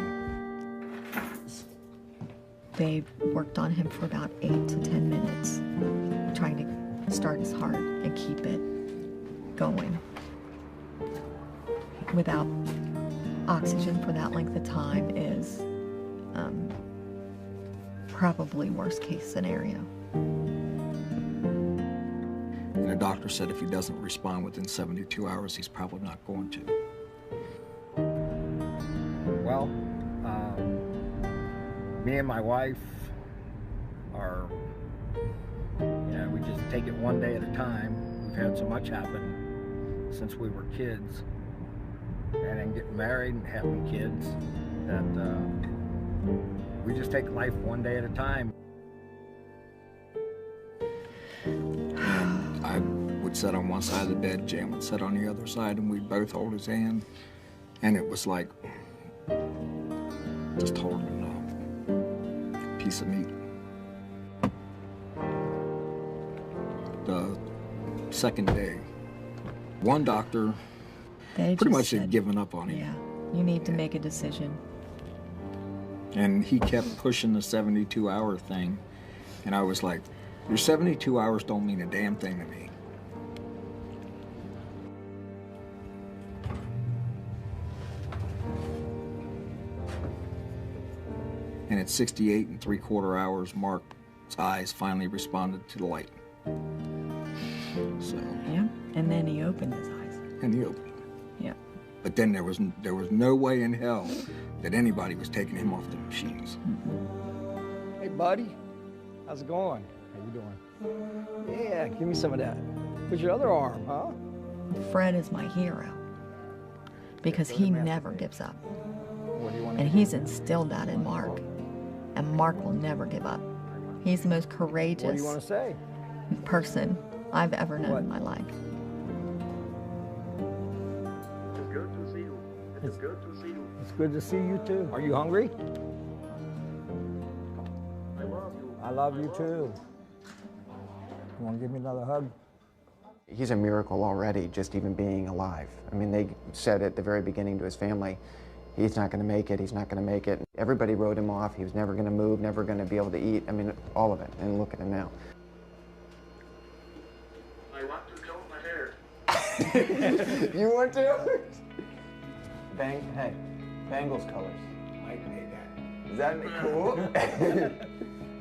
They worked on him for about 8 to 10 minutes, tried start his heart and keep it going. Without oxygen for that length of time is probably worst case scenario. And the doctor said if he doesn't respond within 72 hours, he's probably not going to. Well, me and my wife are, we just take it one day at a time. We've had so much happen since we were kids, and then getting married and having kids, that we just take life one day at a time. And I would sit on one side of the bed, Jan would sit on the other side, and we'd both hold his hand. And it was like just holding a piece of meat. The second day, one doctor pretty much had given up on him. Yeah, you need to make a decision. And he kept pushing the 72-hour thing. And I was like, your 72 hours don't mean a damn thing to me. And at 68 3/4 hours, Mark's eyes finally responded to the light. So. Yeah, and then he opened his eyes. And he opened. Yeah. But then there was no way in hell that anybody was taking him off the machines. Hey, buddy, how's it going? How you doing? Yeah, give me some of that. With your other arm, huh? Fred is my hero because he never gives up. What do you want? And he's instilled that in Mark. And Mark will never give up. He's the most courageous What do you want to say? person I've ever known in my life. It's good to see you. It's good to see you. It's good to see you too. Are you hungry? I love you. I love you too. You want to give me another hug? He's a miracle already, just even being alive. I mean, they said at the very beginning to his family, he's not going to make it, he's not going to make it. Everybody wrote him off. He was never going to move, never going to be able to eat. I mean, all of it. And look at him now. I want to comb my hair. You want to? Hey, Bangles colors. I made that. Is that cool?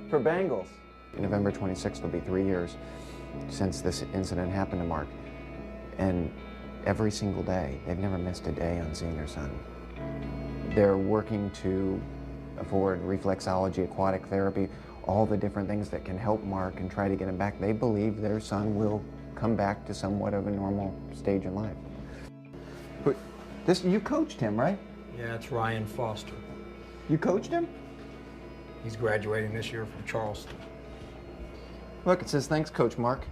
For Bangles. November 26th will be 3 years since this incident happened to Mark. And every single day, they've never missed a day on seeing their son. They're working to afford reflexology, aquatic therapy, all the different things that can help Mark and try to get him back. They believe their son will come back to somewhat of a normal stage in life. But you coached him, right? Yeah, it's Ryan Foster. You coached him? He's graduating this year from Charleston. Look, it says, thanks, Coach Mark.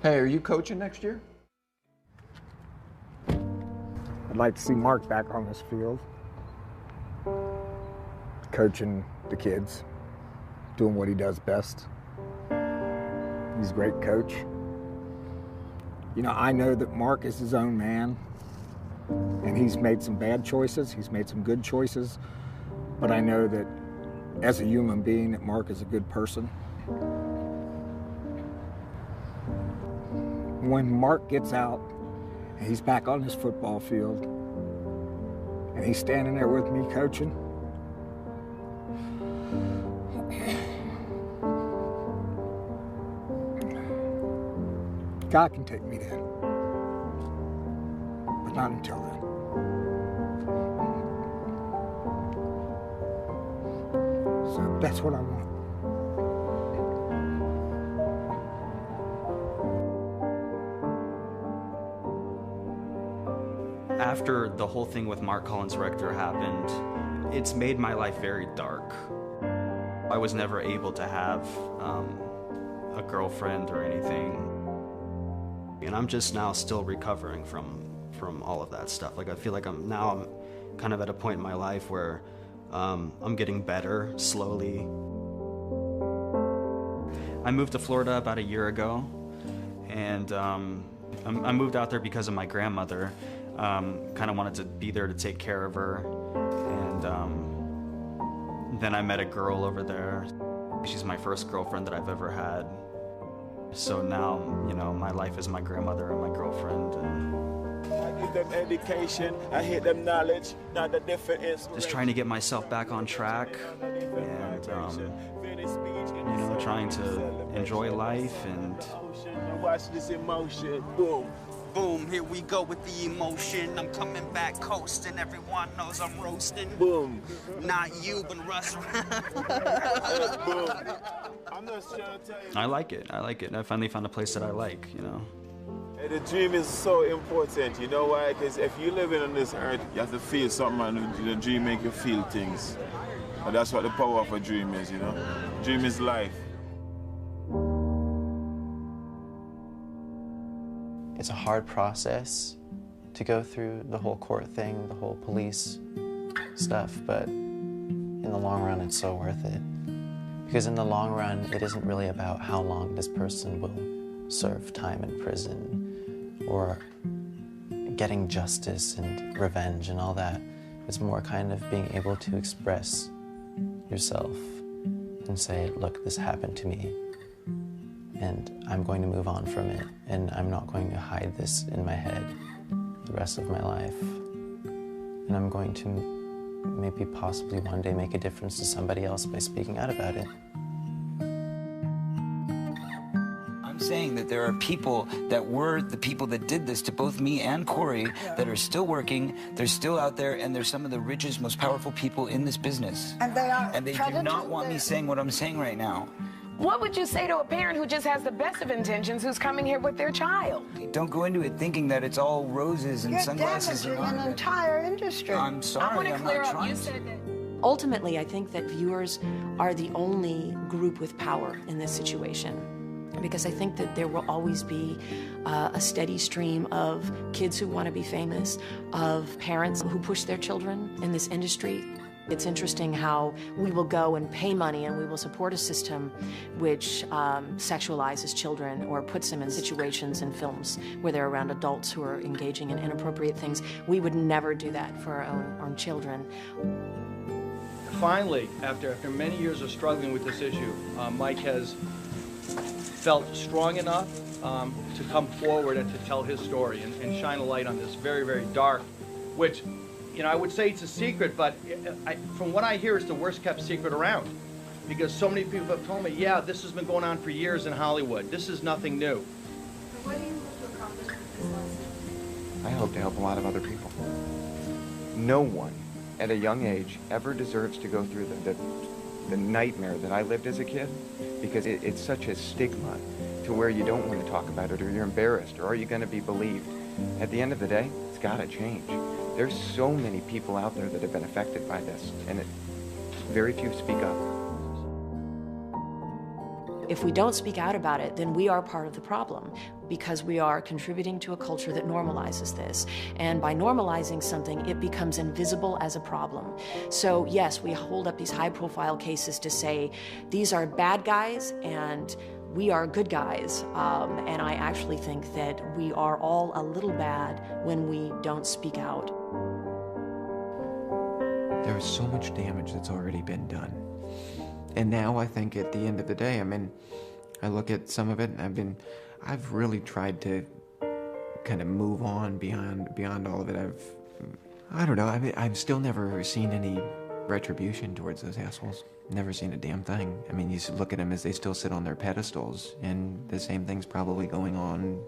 Hey, are you coaching next year? I'd like to see Mark back on this field, coaching the kids, doing what he does best. He's a great coach. You know, I know that Mark is his own man, and he's made some bad choices, he's made some good choices, but I know that as a human being, that Mark is a good person. When Mark gets out, and he's back on this football field, and he's standing there with me coaching, God can take me then, but not until then. So that's what I want. After the whole thing with Mark Collins Rector happened, it's made my life very dark. I was never able to have a girlfriend or anything. And I'm just now still recovering from all of that stuff. Like, I feel like I'm kind of at a point in my life where I'm getting better slowly. I moved to Florida about a year ago, and I moved out there because of my grandmother. Kind of wanted to be there to take care of her, and then I met a girl over there. She's my first girlfriend that I've ever had. So now, you know, my life is my grandmother and my girlfriend. I give them education, I hit them knowledge, not the difference. Just trying to get myself back on track and, you know, trying to enjoy life and... Watch this emotion, boom. Boom, here we go with the emotion. I'm coming back coasting. Everyone knows I'm roasting. Boom. Not you, but Russ. Boom. I'm not sure to tell you. I like it. I finally found a place that I like, you know. The dream is so important, you know why? Because if you're living on this earth, you have to feel something, and the dream make you feel things. And that's what the power of a dream is, you know? Dream is life. It's a hard process to go through the whole court thing, the whole police stuff, but in the long run, it's so worth it. Because in the long run, it isn't really about how long this person will serve time in prison or getting justice and revenge and all that. It's more kind of being able to express yourself and say, look, this happened to me, and I'm going to move on from it, and I'm not going to hide this in my head the rest of my life. And I'm going to maybe possibly one day make a difference to somebody else by speaking out about it. I'm saying that there are people that were the people that did this to both me and Corey that are still working, they're still out there, and they're some of the richest, most powerful people in this business. And they are. And they do not want me saying what I'm saying right now. What would you say to a parent who just has the best of intentions who's coming here with their child? Don't go into it thinking that it's all roses and sunglasses. You're damaging an entire industry. I'm sorry, I'm not trying to. Ultimately, I think that viewers are the only group with power in this situation, because I think that there will always be a steady stream of kids who want to be famous, of parents who push their children in this industry. It's interesting how we will go and pay money and we will support a system which sexualizes children or puts them in situations in films where they're around adults who are engaging in inappropriate things. We would never do that for our own children. Finally, after many years of struggling with this issue, Mike has felt strong enough to come forward and to tell his story and shine a light on this very, very dark, which, you know, I would say it's a secret, but from what I hear, it's the worst kept secret around. Because so many people have told me, yeah, this has been going on for years in Hollywood. This is nothing new. What do you hope to accomplish with this lawsuit? I hope to help a lot of other people. No one at a young age ever deserves to go through the nightmare that I lived as a kid, because it's such a stigma to where you don't want to talk about it, or you're embarrassed, or are you going to be believed? At the end of the day, it's got to change. There's so many people out there that have been affected by this, and very few speak up. If we don't speak out about it, then we are part of the problem, because we are contributing to a culture that normalizes this. And by normalizing something, it becomes invisible as a problem. So yes, we hold up these high-profile cases to say, these are bad guys, and we are good guys. And I actually think that we are all a little bad when we don't speak out. There is so much damage that's already been done. And now I think at the end of the day, I mean, I look at some of it and I've really tried to kind of move on beyond all of it. I don't know, I mean, I've still never seen any retribution towards those assholes. Never seen a damn thing. I mean, you look at them as they still sit on their pedestals, and the same thing's probably going on,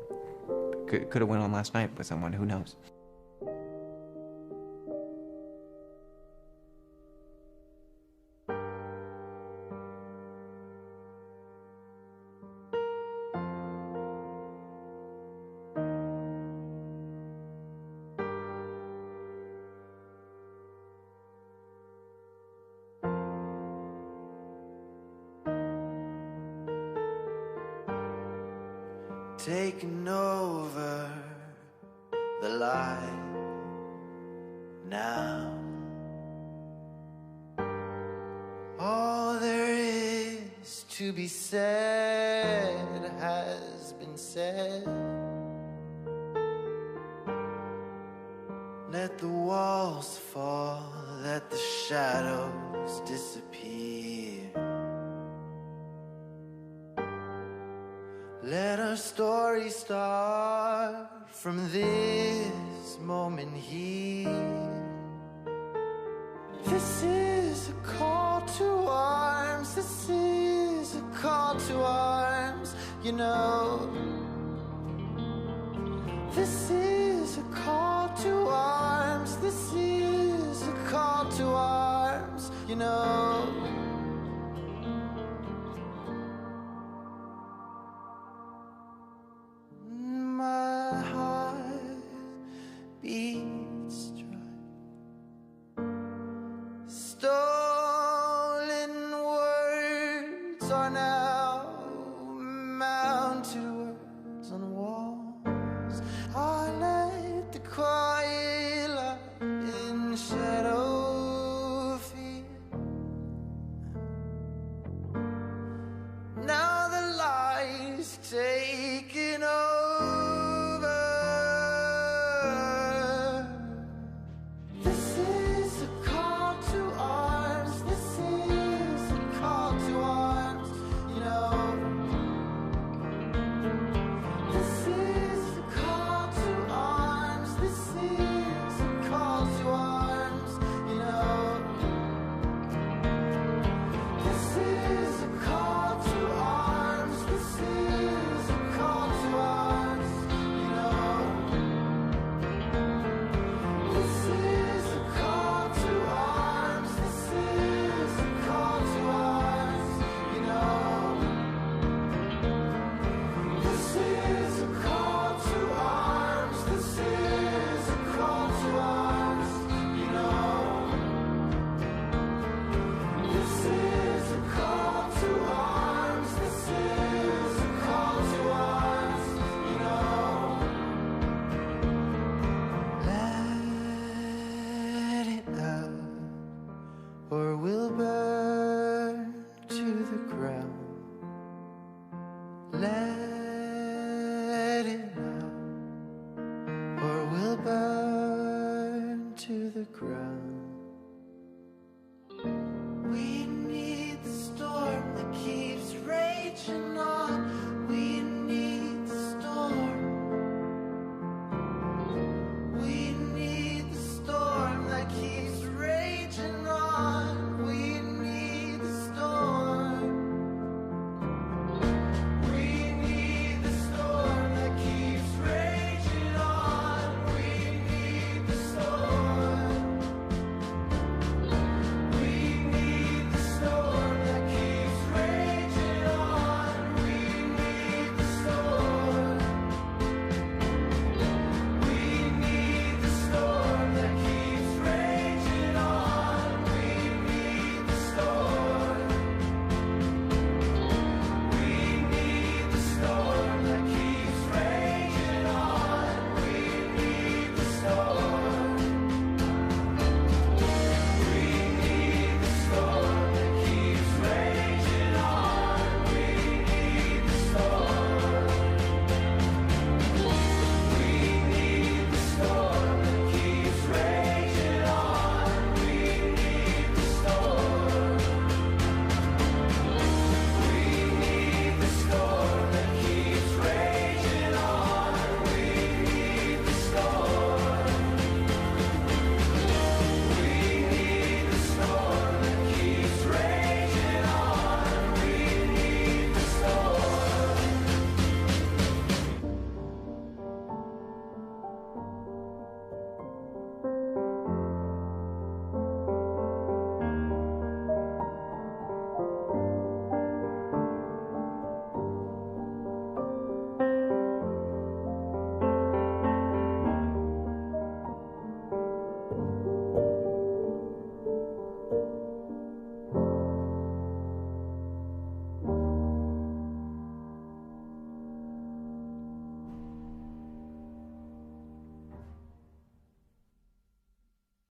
could have went on last night with someone, who knows? Taking over the light now. All there is to be said has been said. Let the walls fall, let the shadows disappear. Let our story start from this moment here. This is a call to arms. This is a call to arms. You know, this is a call to arms. This is a call to arms. You know. My heart beats dry. Stolen words are now mounted